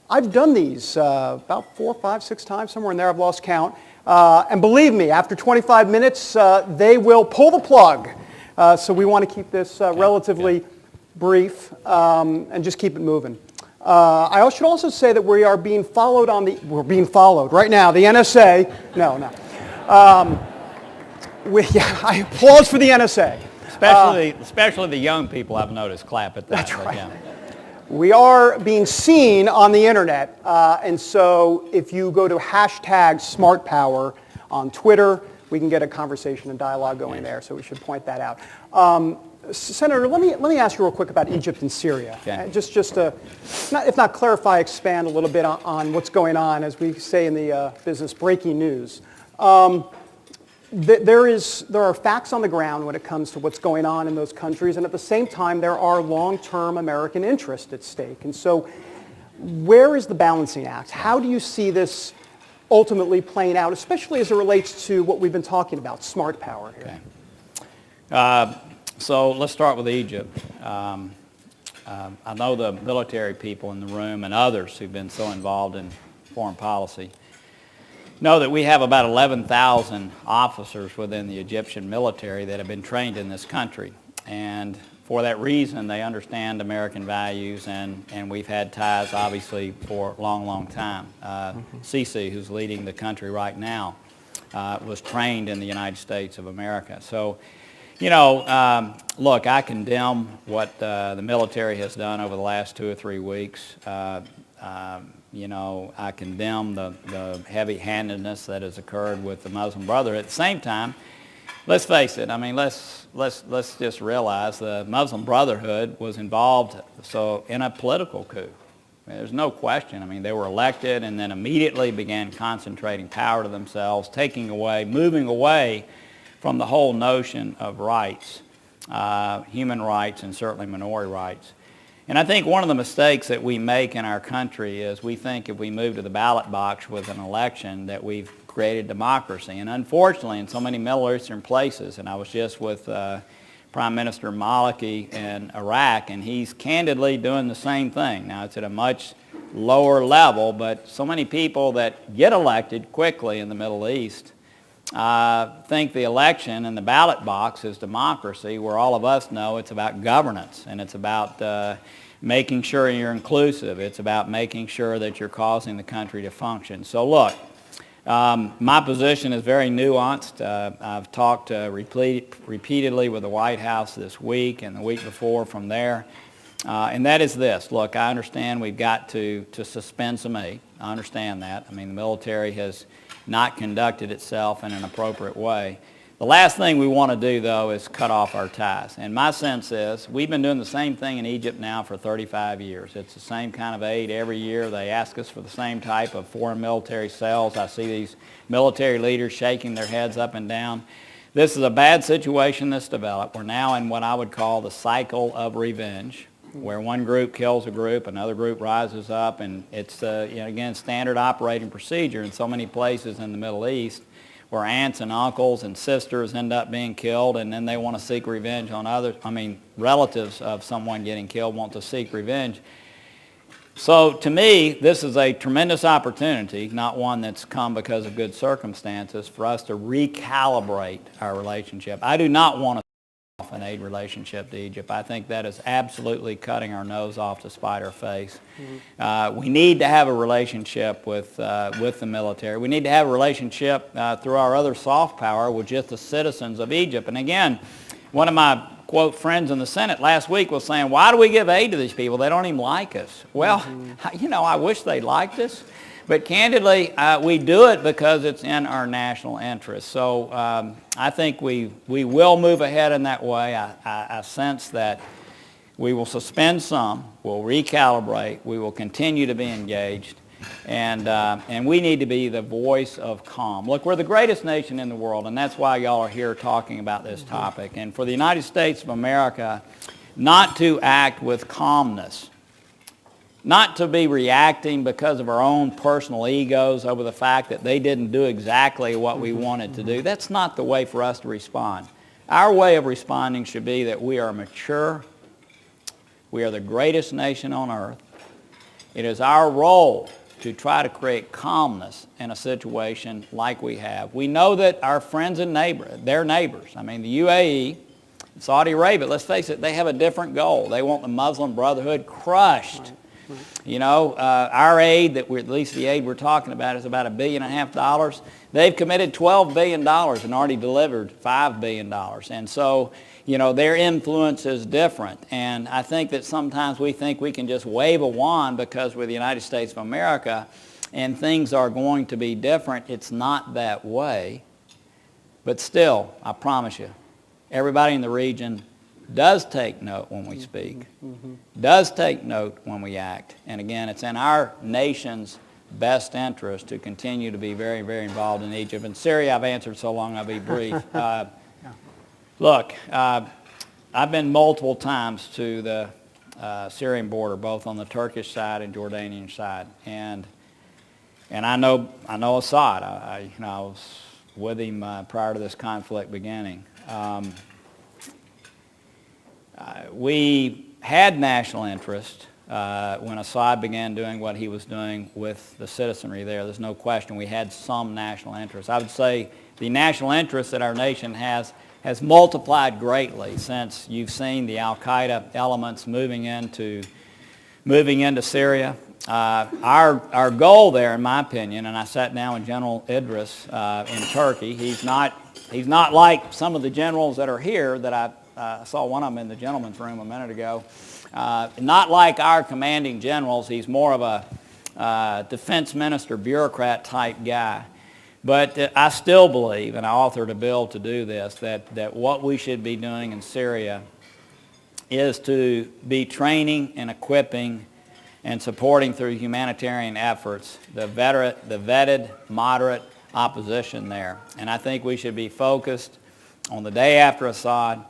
I've done these about 4, 5, 6 times, somewhere in there. I've lost count. And believe me, after 25 minutes, they will pull the plug. So we want to keep this relatively brief and just keep it moving. I should also say that we are being followed we're being followed right now. The NSA, no. I applaud for the NSA. Especially the young people, I've noticed, clap at that. That's right. Yeah. We are being seen on the internet, and so if you go to #SmartPower on Twitter, we can get a conversation and dialogue going there, so we should point that out. Senator, let me ask you real quick about Egypt and Syria. Okay. Just to, if not clarify, expand a little bit on what's going on, as we say in the business, breaking news. There are facts on the ground when it comes to what's going on in those countries, and at the same time, there are long-term American interests at stake. And so where is the balancing act? How do you see this ultimately playing out, especially as it relates to what we've been talking about, smart power here? Okay. So let's start with Egypt. I know the military people in the room and others who've been so involved in foreign policy know that we have about 11,000 officers within the Egyptian military that have been trained in this country. And for that reason, they understand American values, and we've had ties, obviously, for a long, long time. Sisi, who's leading the country right now, was trained in the United States of America. So, look, I condemn what the military has done over the last 2 or 3 weeks. I condemn the heavy-handedness that has occurred with the Muslim Brotherhood. At the same time, let's face it. I mean, let's just realize the Muslim Brotherhood was involved in a political coup. I mean, there's no question. I mean, they were elected and then immediately began concentrating power to themselves, moving away from the whole notion of rights, human rights, and certainly minority rights. And I think one of the mistakes that we make in our country is we think if we move to the ballot box with an election that we've created democracy. And unfortunately, in so many Middle Eastern places, and I was just with Prime Minister Maliki in Iraq, and he's candidly doing the same thing. Now, it's at a much lower level, but so many people that get elected quickly in the Middle East think the election and the ballot box is democracy, where all of us know it's about governance, and it's about making sure you're inclusive. It's about making sure that you're causing the country to function. So look, my position is very nuanced. I've talked repeatedly with the White House this week and the week before from there, and that is this. Look, I understand we've got to suspend some aid. I understand that. I mean, the military has not conducted itself in an appropriate way. The last thing we want to do, though, is cut off our ties. And my sense is we've been doing the same thing in Egypt now for 35 years. It's the same kind of aid every year. They ask us for the same type of foreign military sales. I see these military leaders shaking their heads up and down. This is a bad situation that's developed. We're now in what I would call the cycle of revenge, where one group kills a group, another group rises up, and it's, again, standard operating procedure in so many places in the Middle East where aunts and uncles and sisters end up being killed, and then they want to seek revenge on relatives of someone getting killed want to seek revenge. So to me, this is a tremendous opportunity, not one that's come because of good circumstances, for us to recalibrate our relationship. I do not want to an aid relationship to Egypt. I think that is absolutely cutting our nose off to spite our face. We need to have a relationship with the military. We need to have a relationship through our other soft power with just the citizens of Egypt. And again, one of my, quote, friends in the Senate last week was saying, why do we give aid to these people? They don't even like us. Well, you know, I wish they liked us. But candidly, we do it because it's in our national interest. So I think we will move ahead in that way. I sense that we will suspend some, we'll recalibrate, we will continue to be engaged, and we need to be the voice of calm. Look, we're the greatest nation in the world, and that's why y'all are here talking about this topic. And for the United States of America not to act with calmness, not to be reacting because of our own personal egos over the fact that they didn't do exactly what we wanted to do. That's not the way for us to respond. Our way of responding should be that we are mature. We are the greatest nation on earth. It is our role to try to create calmness in a situation like we have. We know that our friends and their neighbors, I mean the UAE, Saudi Arabia, let's face it, they have a different goal. They want the Muslim Brotherhood crushed. You know, our aid, at least the aid we're talking about, is about $1.5 billion. They've committed $12 billion and already delivered $5 billion. And so, you know, their influence is different. And I think that sometimes we think we can just wave a wand because we're the United States of America and things are going to be different. It's not that way. But still, I promise you, everybody in the region does take note when we speak, does take note when we act. And again, it's in our nation's best interest to continue to be very, very involved in Egypt. And Syria, I've answered so long, I'll be brief. Look, I've been multiple times to the Syrian border, both on the Turkish side and Jordanian side. And I know Assad. I was with him prior to this conflict beginning. We had national interest when Assad began doing what he was doing with the citizenry there. There's no question we had some national interest. I would say the national interest that our nation has multiplied greatly since you've seen the al-Qaeda elements moving into Syria. Our goal there, in my opinion, and I sat down with General Idris in Turkey. He's not like some of the generals that are here that I saw one of them in the gentleman's room a minute ago. Not like our commanding generals. He's more of a defense minister, bureaucrat type guy. But I still believe, and I authored a bill to do this, that what we should be doing in Syria is to be training and equipping and supporting through humanitarian efforts the vetted, moderate opposition there. And I think we should be focused on the day after Assad.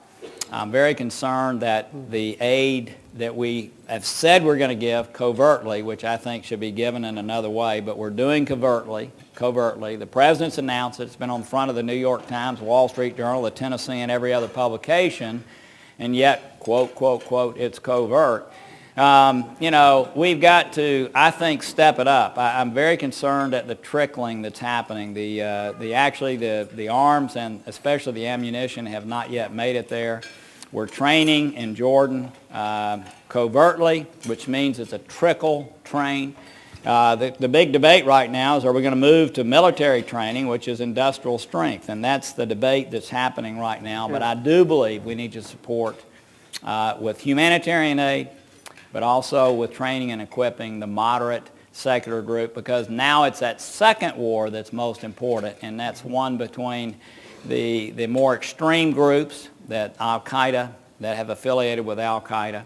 I'm very concerned that the aid that we have said we're going to give covertly, which I think should be given in another way, but we're doing covertly. The President's announced it. It's been on the front of the New York Times, Wall Street Journal, the Tennessee, and every other publication, and yet, quote, quote, quote, it's covert. You know, we've got to, I think, step it up. I'm very concerned at the trickling that's happening. The arms and especially the ammunition have not yet made it there. We're training in Jordan covertly, which means it's a trickle train. The big debate right now is, are we going to move to military training, which is industrial strength? And that's the debate that's happening right now. But I do believe we need to support with humanitarian aid, but also with training and equipping the moderate secular group, because now it's that second war that's most important, and that's one between the more extreme groups that Al-Qaeda, that have affiliated with Al-Qaeda,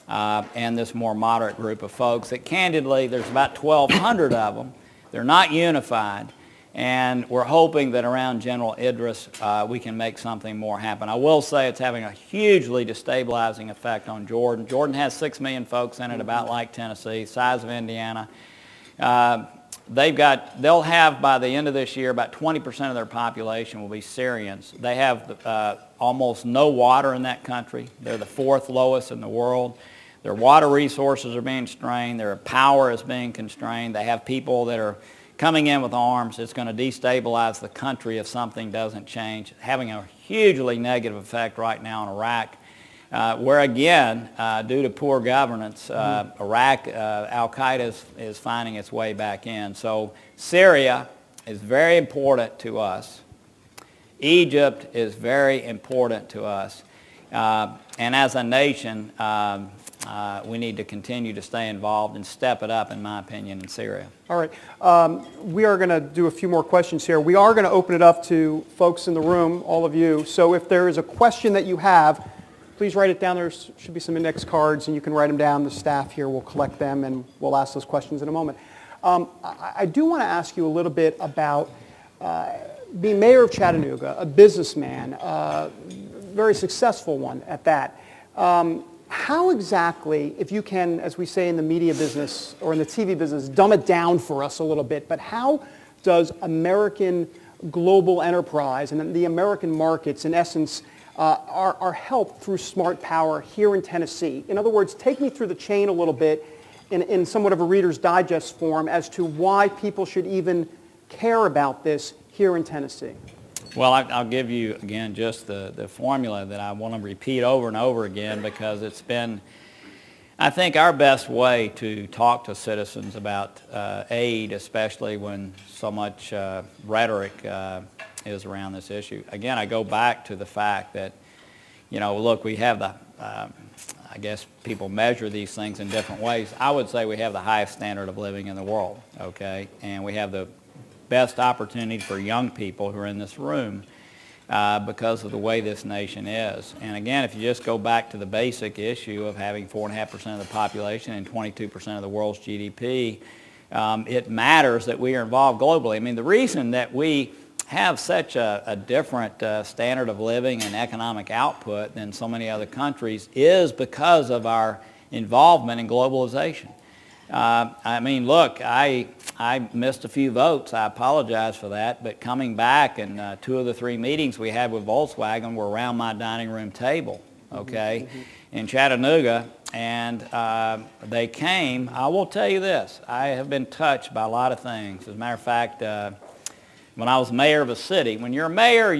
and this more moderate group of folks that candidly, there's about 1,200 of them. They're not unified, and we're hoping that around General Idris we can make something more happen. I will say it's having a hugely destabilizing effect on Jordan. Jordan has 6 million folks in it, about like Tennessee, size of Indiana. They'll have by the end of this year about 20% of their population will be Syrians. They have almost no water in that country. They're the 4th lowest in the world. Their water resources are being strained. Their power is being constrained. They have people that are coming in with arms. It's going to destabilize the country if something doesn't change, having a hugely negative effect right now in Iraq, where again, due to poor governance, Iraq, Al-Qaeda is finding its way back in. So Syria is very important to us. Egypt is very important to us. And as a nation, we need to continue to stay involved and step it up, in my opinion, in Syria. All right. We are going to do a few more questions here. We are going to open it up to folks in the room, all of you. So if there is a question that you have, please write it down. There should be some index cards, and you can write them down. The staff here will collect them, and we'll ask those questions in a moment. I do want to ask you a little bit about being mayor of Chattanooga, a businessman, very successful one at that. How exactly, if you can, as we say in the media business or in the TV business, dumb it down for us a little bit, but how does American global enterprise and the American markets, in essence, are helped through smart power here in Tennessee? In other words, take me through the chain a little bit in somewhat of a Reader's Digest form as to why people should even care about this here in Tennessee. Well, I'll give you, again, just the formula that I want to repeat over and over again, because it's been, I think, our best way to talk to citizens about aid, especially when so much rhetoric is around this issue. Again, I go back to the fact that, look, we have the, I guess people measure these things in different ways. I would say we have the highest standard of living in the world, okay? And we have the best opportunity for young people who are in this room because of the way this nation is. And again, if you just go back to the basic issue of having 4.5% of the population and 22% of the world's GDP, it matters that we are involved globally. I mean, the reason that we have such a different standard of living and economic output than so many other countries is because of our involvement in globalization. I mean, look, I missed a few votes. I apologize for that. But coming back, and 2 of the 3 meetings we had with Volkswagen were around my dining room table, okay, in Chattanooga. And they came. I will tell you this. I have been touched by a lot of things. As a matter of fact, when I was mayor of a city, when you're a mayor,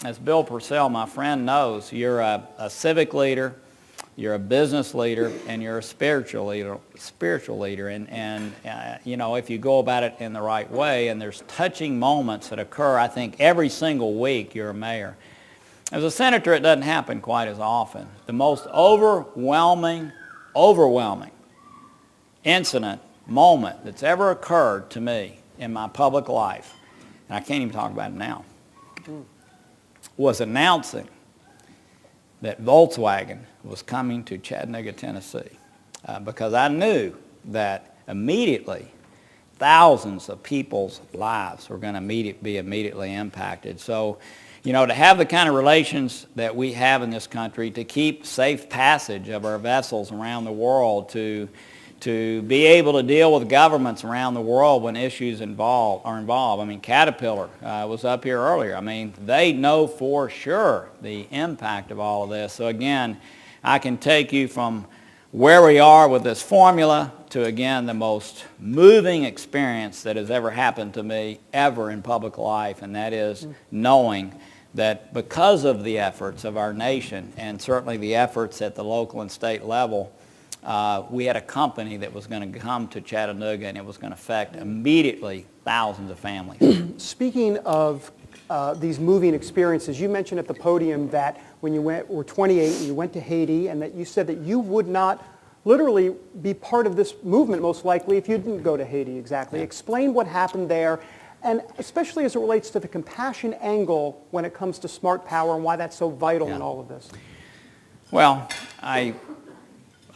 as Bill Purcell, my friend, knows, you're a civic leader, you're a business leader, and you're a spiritual leader. And if you go about it in the right way, and there's touching moments that occur, I think, every single week you're a mayor. As a senator, it doesn't happen quite as often. The most overwhelming incident, moment that's ever occurred to me in my public life, and I can't even talk about it now, was announcing that Volkswagen was coming to Chattanooga, Tennessee, because I knew that immediately thousands of people's lives were going to be immediately impacted. So, to have the kind of relations that we have in this country, to keep safe passage of our vessels around the world, to be able to deal with governments around the world when issues are involved. I mean, Caterpillar was up here earlier. I mean, they know for sure the impact of all of this. So again, I can take you from where we are with this formula to, again, the most moving experience that has ever happened to me ever in public life, and that is knowing that because of the efforts of our nation, and certainly the efforts at the local and state level, we had a company that was going to come to Chattanooga, and it was going to affect immediately thousands of families. Speaking of these moving experiences, you mentioned at the podium that when you were 28 and you went to Haiti, and that you said that you would not literally be part of this movement, most likely, if you didn't go to Haiti exactly. Yeah. Explain what happened there, and especially as it relates to the compassion angle when it comes to smart power and why that's so vital in all of this. Well, I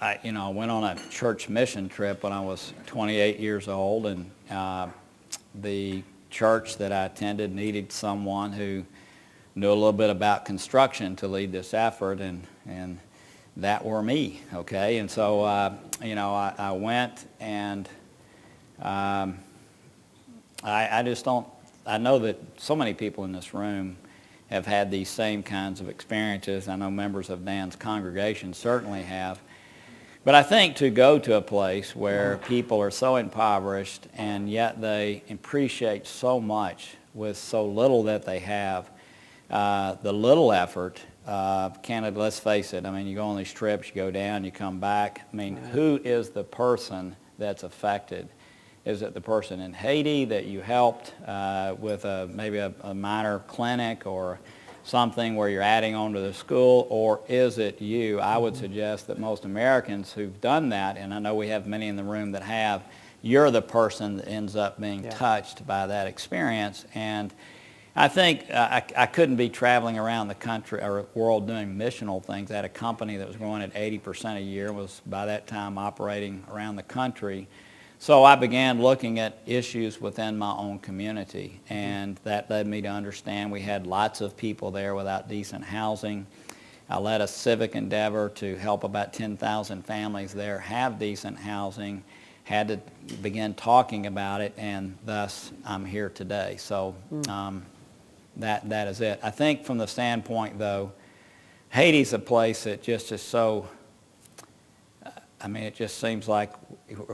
went on a church mission trip when I was 28 years old, and the church that I attended needed someone who knew a little bit about construction to lead this effort, and that were me, okay? And so, I went, and I just don't, I know that so many people in this room have had these same kinds of experiences. I know members of Dan's congregation certainly have. But I think to go to a place where people are so impoverished and yet they appreciate so much with so little that they have, the little effort, Canada, let's face it, I mean, you go on these trips, you go down, you come back. I mean, who is the person that's affected? Is it the person in Haiti that you helped with maybe a minor clinic or something where you're adding on to the school, or is it you? I would suggest that most Americans who've done that, and I know we have many in the room that have, you're the person that ends up being touched by that experience. And I think I couldn't be traveling around the country or world doing missional things. I had a company that was growing at 80% a year, was by that time operating around the country. So I began looking at issues within my own community, and that led me to understand we had lots of people there without decent housing. I led a civic endeavor to help about 10,000 families there have decent housing, had to begin talking about it, and thus I'm here today. So that is it. I think from the standpoint, though, Haiti's a place that just is so, I mean, it just seems like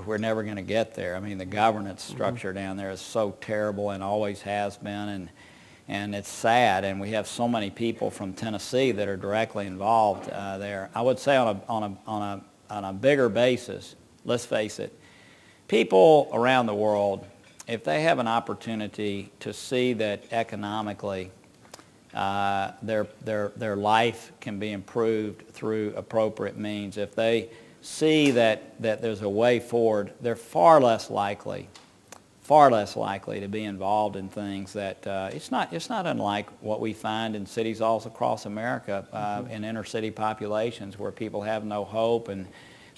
we're never going to get there. I mean, the governance structure down there is so terrible and always has been, and it's sad. And we have so many people from Tennessee that are directly involved there. I would say on a bigger basis, let's face it, people around the world, if they have an opportunity to see that economically their life can be improved through appropriate means, if they see that there's a way forward, they're far less likely to be involved in things that it's not unlike what we find in cities all across America, in inner city populations where people have no hope and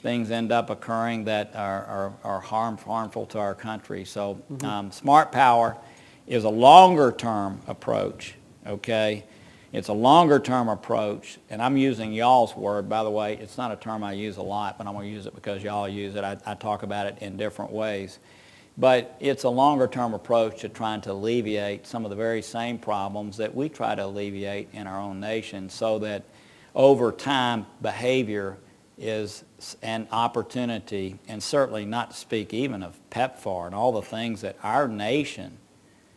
things end up occurring that are harmful to our country. So smart power is a longer term approach, okay? It's a longer term approach, and I'm using y'all's word. By the way, it's not a term I use a lot, but I'm going to use it because y'all use it. I talk about it in different ways. But it's a longer term approach to trying to alleviate some of the very same problems that we try to alleviate in our own nation, so that over time behavior is an opportunity, and certainly not to speak even of PEPFAR and all the things that our nation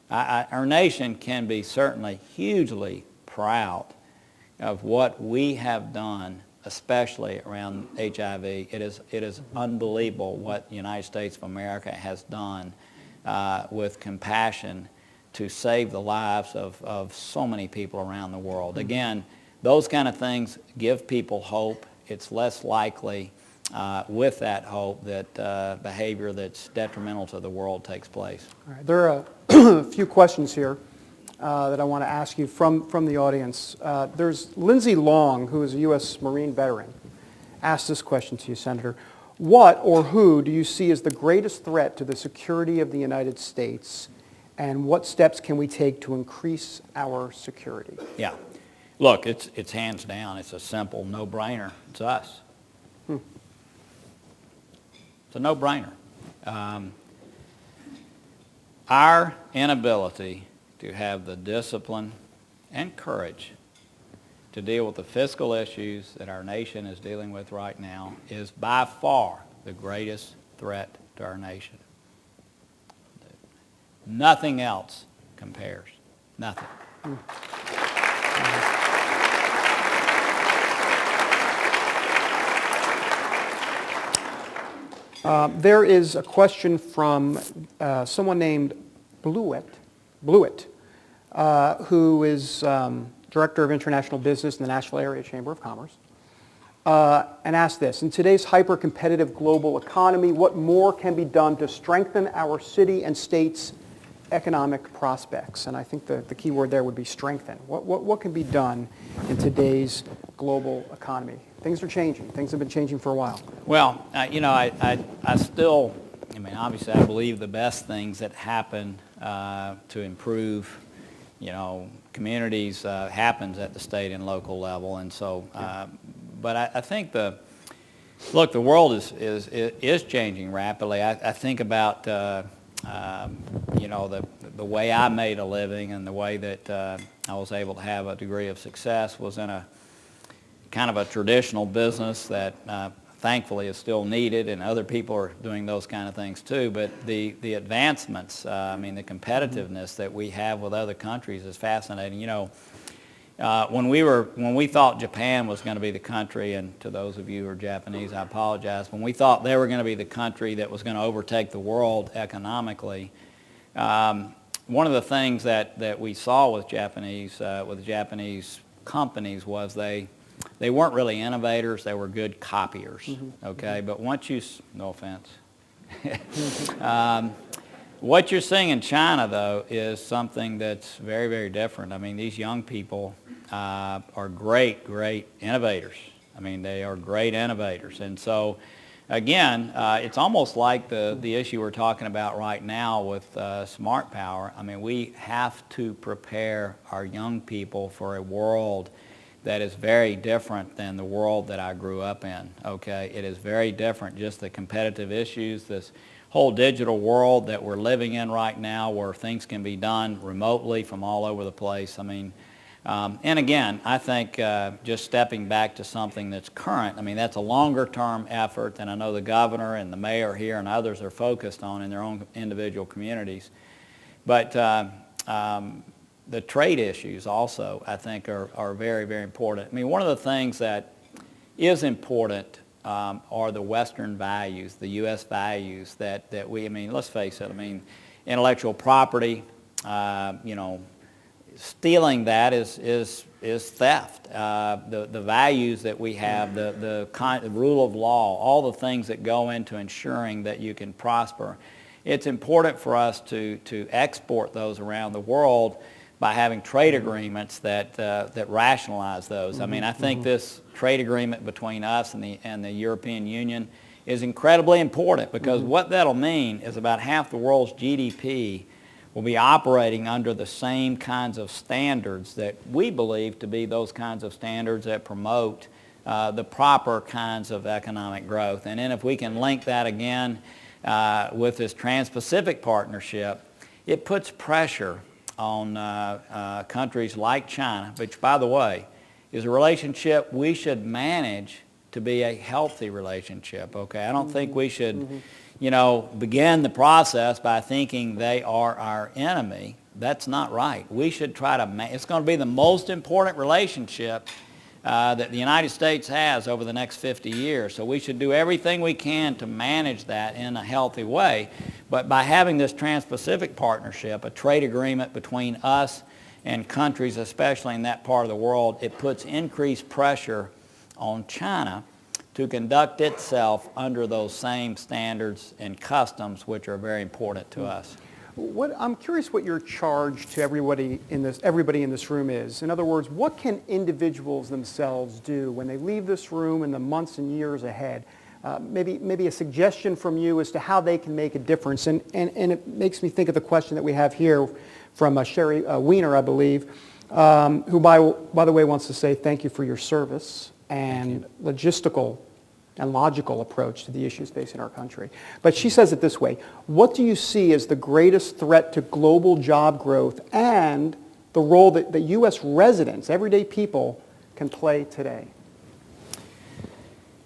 can be certainly hugely proud of what we have done, especially around HIV. It is unbelievable what the United States of America has done with compassion to save the lives of so many people around the world. Again, those kind of things give people hope. It's less likely with that hope that behavior that's detrimental to the world takes place. All right. There are a few questions here that I want to ask you from the audience. There's Lindsay Long, who is a U.S. Marine veteran, asked this question to you, Senator. What or who do you see as the greatest threat to the security of the United States, and what steps can we take to increase our security? Yeah. Look, it's hands down. It's a simple no-brainer. It's us. It's a no-brainer. Our inability to have the discipline and courage to deal with the fiscal issues that our nation is dealing with right now is by far the greatest threat to our nation. Nothing else compares. Nothing. There is a question from someone named Blewett, who is Director of International Business in the Nashville Area Chamber of Commerce, and asked this: in today's hyper-competitive global economy, what more can be done to strengthen our city and state's economic prospects? And I think the key word there would be strengthen. What can be done in today's global economy? Things are changing. Things have been changing for a while. Well, I still, obviously I believe the best things that happen to improve, communities happens at the state and local level. And so, but I think the world is changing rapidly. I think about, the way I made a living and the way that I was able to have a degree of success was in a kind of a traditional business that thankfully is still needed, and other people are doing those kind of things too. But the advancements, I mean, the competitiveness that we have with other countries is fascinating. You know, when we thought Japan was going to be the country, and to those of you who are Japanese, I apologize. When we thought they were going to be the country that was going to overtake the world economically, one of the things that we saw with Japanese companies was they weren't really innovators, they were good copiers, okay? But once you, no offense, what you're seeing in China, though, is something that's very, very different. I mean, these young people are great innovators. I mean, they are great innovators. And so, again, it's almost like the issue we're talking about right now with smart power. I mean, we have to prepare our young people for a world that is very different than the world that I grew up in, okay? It is very different, just the competitive issues, this whole digital world that we're living in right now where things can be done remotely from all over the place. I mean, and again, I think just stepping back to something that's current, I mean, that's a longer term effort than I know the governor and the mayor here and others are focused on in their own individual communities. But the trade issues also, I think, are very, very important. I mean, one of the things that is important are the Western values, the U.S. values that we, I mean, let's face it, I mean, intellectual property, you know, stealing that is theft. The values that we have, the rule of law, all the things that go into ensuring that you can prosper. It's important for us to export those around the world by having trade agreements that rationalize those. I mean, I think this trade agreement between us and the European Union is incredibly important because what that'll mean is about half the world's GDP will be operating under the same kinds of standards that we believe to be those kinds of standards that promote the proper kinds of economic growth. And then if we can link that again with this Trans-Pacific Partnership, it puts pressure on countries like China, which, by the way, is a relationship we should manage to be a healthy relationship, okay? I don't think we should, you know, begin the process by thinking they are our enemy. That's not right. We should try to, it's going to be the most important relationship that the United States has over the next 50 years. So we should do everything we can to manage that in a healthy way. But by having this Trans-Pacific Partnership, a trade agreement between us and countries, especially in that part of the world, it puts increased pressure on China to conduct itself under those same standards and customs, which are very important to us. I'm curious what your charge to everybody in this room is. In other words, what can individuals themselves do when they leave this room in the months and years ahead? Maybe a suggestion from you as to how they can make a difference. And it makes me think of the question that we have here from Sherry Weiner, I believe, who, by the way, wants to say thank you for your service and logistical and logical approach to the issues facing our country. But she says it this way: what do you see as the greatest threat to global job growth and the role that the U.S. residents, everyday people, can play today?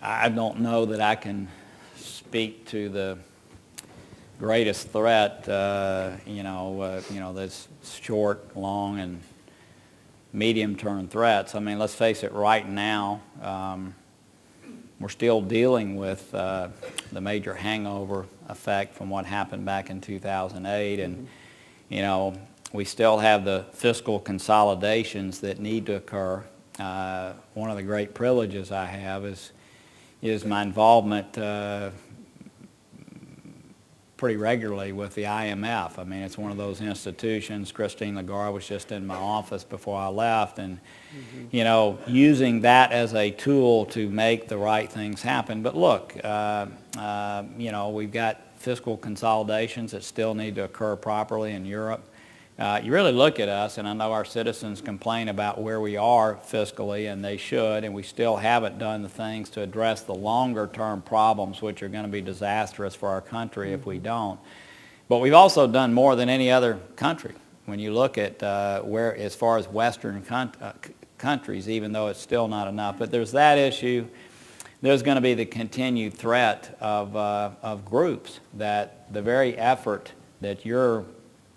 I don't know that I can speak to the greatest threat, that's short, long, and medium-term threats. I mean, let's face it, right now, we're still dealing with the major hangover effect from what happened back in 2008. And, you know, we still have the fiscal consolidations that need to occur. One of the great privileges I have is my involvement pretty regularly with the IMF. I mean, it's one of those institutions. Christine Lagarde was just in my office before I left, and you know, using that as a tool to make the right things happen. But look, you know, we've got fiscal consolidations that still need to occur properly in Europe. You really look at us, and I know our citizens complain about where we are fiscally, and they should, and we still haven't done the things to address the longer-term problems, which are going to be disastrous for our country if we don't. But we've also done more than any other country. When you look at where, as far as Western countries, even though it's still not enough. But there's that issue. there's going to be the continued threat of groups that the very effort that you're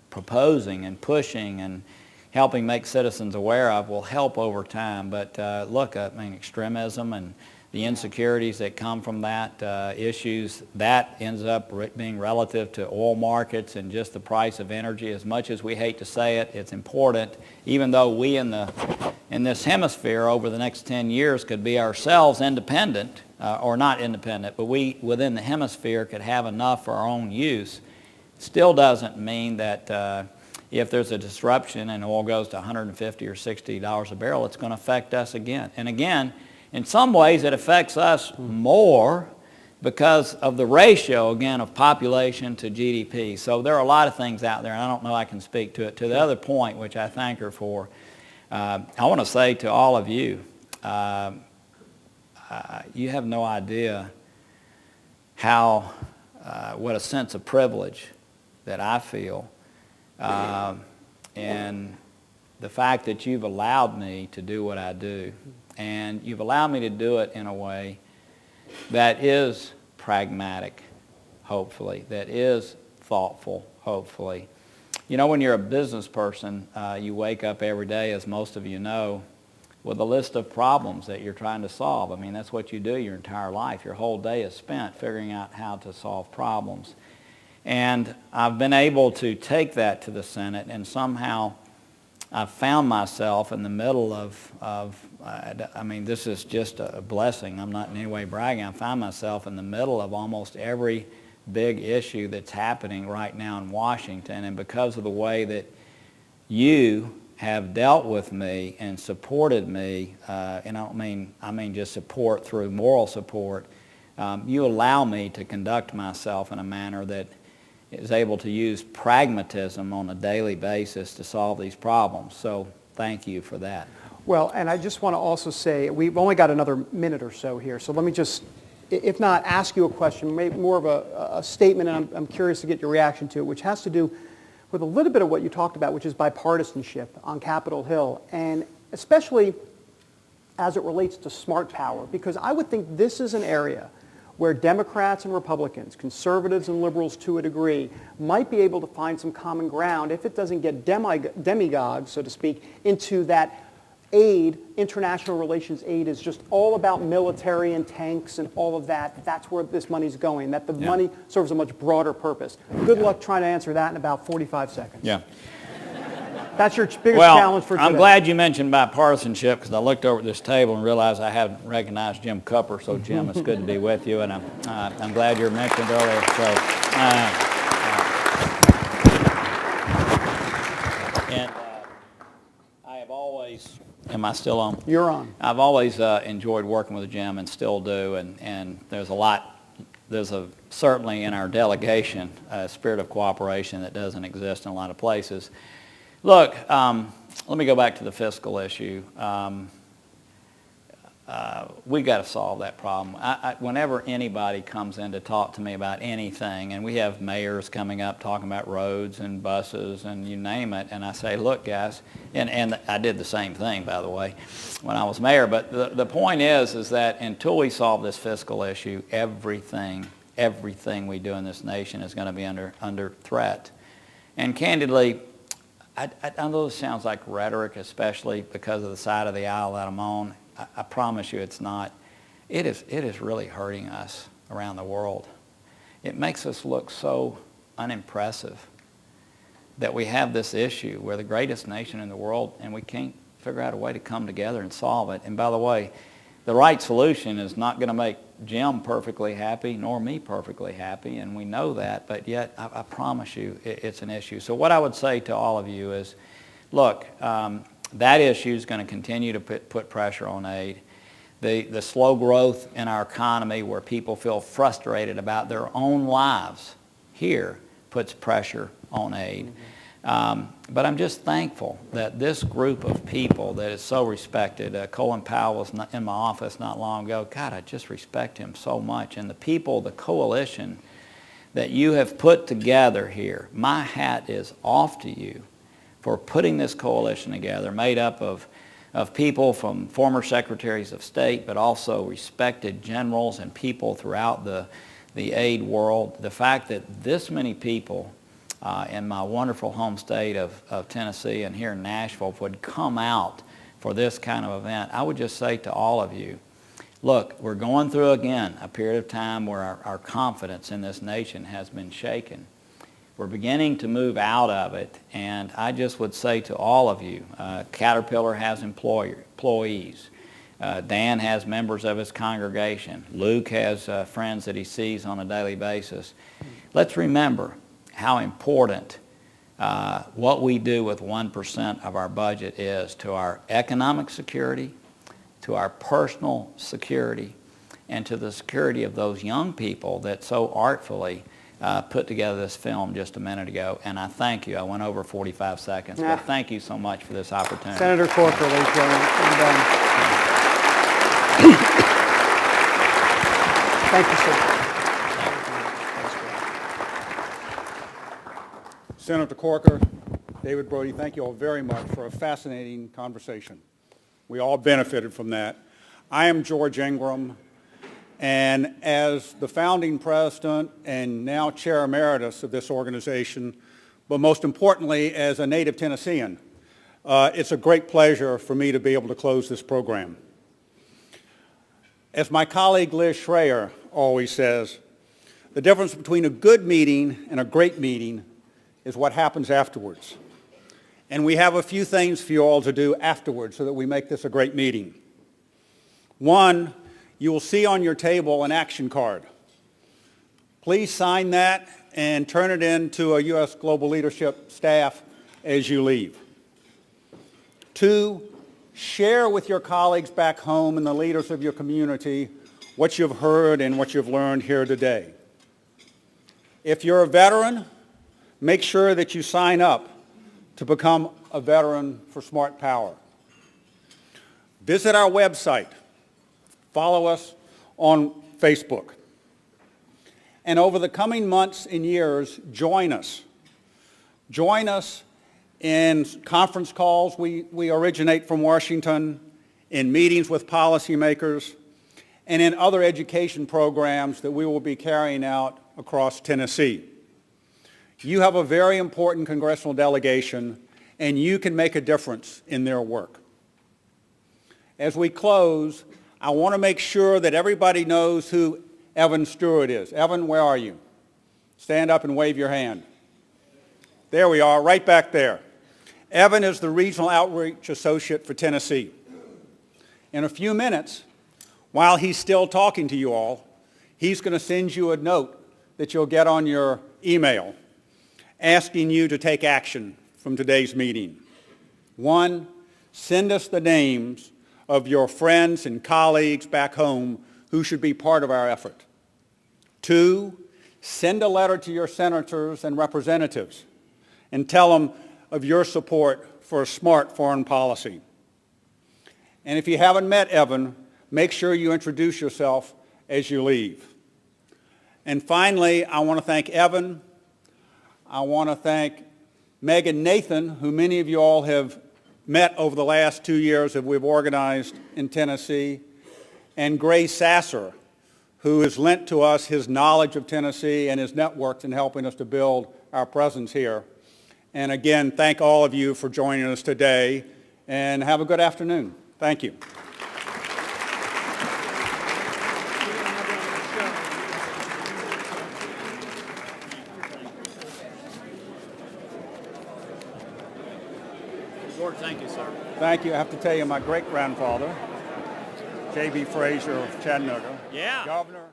proposing and pushing and helping make citizens aware of will help over time. But look, I mean, extremism and the insecurities that come from that, issues, that ends up being relative to oil markets and just the price of energy. As much as we hate to say it, it's important, even though we in this hemisphere over the next 10 years could be ourselves independent, or not independent, but we within the hemisphere could have enough for our own use, still doesn't mean that if there's a disruption and oil goes to $150 or $60 a barrel, it's going to affect us again. And again, in some ways it affects us more because of the ratio, again, of population to GDP. So there are a lot of things out there, and I don't know I can speak to it. To the other point, which I thank her for, I want to say to all of you, you have no idea how, what a sense of privilege that I feel, and the fact that you've allowed me to do what I do. And you've allowed me to do it in a way that is pragmatic, hopefully, that is thoughtful, hopefully. You know, when you're a business person, you wake up every day, as most of you know, with a list of problems that you're trying to solve. I mean, that's what you do your entire life. Your whole day is spent figuring out how to solve problems. And I've been able to take that to the Senate, and somehow I've found myself in the middle of I mean, this is just a blessing. I'm not in any way bragging. I find myself in the middle of almost every big issue that's happening right now in Washington. And because of the way that you have dealt with me and supported me, and I mean just support through moral support, you allow me to conduct myself in a manner that is able to use pragmatism on a daily basis to solve these problems. So thank you for that. Well, and I just want to also say, we've only got another minute or so here, so let me just, if not ask you a question, maybe more of a statement, and I'm curious to get your reaction to it, which has to do with a little bit of what you talked about, which is bipartisanship on Capitol Hill, and especially as it relates to smart power, because I would think this is an area where Democrats and Republicans, conservatives and liberals to a degree, might be able to find some common ground if it doesn't get demagogues, so to speak, into that aid, international relations aid is just all about military and tanks and all of that. That's where this money's going, that the money serves a much broader purpose. Good luck trying to answer that in about 45 seconds. Yeah. That's your biggest challenge for today. I'm glad you mentioned bipartisanship, because I looked over at this table and realized I hadn't recognized Jim Cupper. So Jim, it's good to be with you, and I'm glad you were mentioned earlier. So, and I have always, am I still on? You're on. I've always enjoyed working with Jim and still do, and there's a lot, certainly in our delegation, a spirit of cooperation that doesn't exist in a lot of places. Look, let me go back to the fiscal issue. We've got to solve that problem. Whenever anybody comes in to talk to me about anything, and we have mayors coming up talking about roads and buses and you name it, and I say, look, guys, and I did the same thing, by the way, when I was mayor, but the point is that until we solve this fiscal issue, everything we do in this nation is going to be under threat. And candidly, I know this sounds like rhetoric, especially because of the side of the aisle that I'm on. I promise you it's not. It is really hurting us around the world. It makes us look so unimpressive that we have this issue. We're the greatest nation in the world, and we can't figure out a way to come together and solve it. And by the way, the right solution is not going to make Jim perfectly happy, nor me perfectly happy, and we know that, but yet I promise you it's an issue. So what I would say to all of you is, look, that issue is going to continue to put pressure on aid. The slow growth in our economy, where people feel frustrated about their own lives here, puts pressure on aid. But I'm just thankful that this group of people that is so respected, Colin Powell was in my office not long ago. God, I just respect him so much. And the people, the coalition that you have put together here, my hat is off to you for putting this coalition together, made up of of people from former secretaries of state, but also respected generals and people throughout the aid world. The fact that this many people in my wonderful home state of Tennessee and here in Nashville would come out for this kind of event, I would just say to all of you, look, we're going through again a period of time where our confidence in this nation has been shaken. We're beginning to move out of it, and I just would say to all of you, Caterpillar has employees. Dan has members of his congregation. Luke has friends that he sees on a daily basis. Let's remember how important what we do with 1% of our budget is to our economic security, to our personal security, and to the security of those young people that so artfully put together this film just a minute ago. And I thank you. I went over 45 seconds, but thank you so much for this opportunity. Senator Corker, ladies and gentlemen. Thank you, sir. Senator Corker, David Brody, thank you all very much for a fascinating conversation. We all benefited from that. I am George Ingram, and as the founding president and now chair emeritus of this organization, but most importantly as a native Tennessean, it's a great pleasure for me to be able to close this program. As my colleague Liz Schreier always says, the difference between a good meeting and a great meeting is what happens afterwards. And we have a few things for you all to do afterwards so that we make this a great meeting. One, you will see on your table an action card. Please sign that and turn it in to a U.S. Global Leadership staff as you leave. Two, share with your colleagues back home and the leaders of your community what you've heard and what you've learned here today. If you're a veteran, make sure that you sign up to become a veteran for Smart Power. Visit our website. Follow us on Facebook. And over the coming months and years, join us. Join us in conference calls. We originate from Washington, in meetings with policymakers, and in other education programs that we will be carrying out across Tennessee. You have a very important congressional delegation, and you can make a difference in their work. As we close, I want to make sure that everybody knows who Evan Stewart is. Evan, where are you? Stand up and wave your hand. There we are, right back there. Evan is the Regional Outreach Associate for Tennessee. In a few minutes, while he's still talking to you all, he's going to send you a note that you'll get on your email asking you to take action from today's meeting. One, send us the names of your friends and colleagues back home who should be part of our effort. Two, send a letter to your senators and representatives and tell them of your support for a smart foreign policy. And if you haven't met Evan, make sure you introduce yourself as you leave. And finally, I want to thank Evan. I want to thank Megan Nathan, who many of you all have met over the last 2 years that we've organized in Tennessee, and Gray Sasser, who has lent to us his knowledge of Tennessee and his networks in helping us to build our presence here. And again, thank all of you for joining us today, and have a good afternoon. Thank you. George, thank you, sir. Thank you. I have to tell you, my great-grandfather, J.B. Frazier of Chattanooga, Yeah. governor.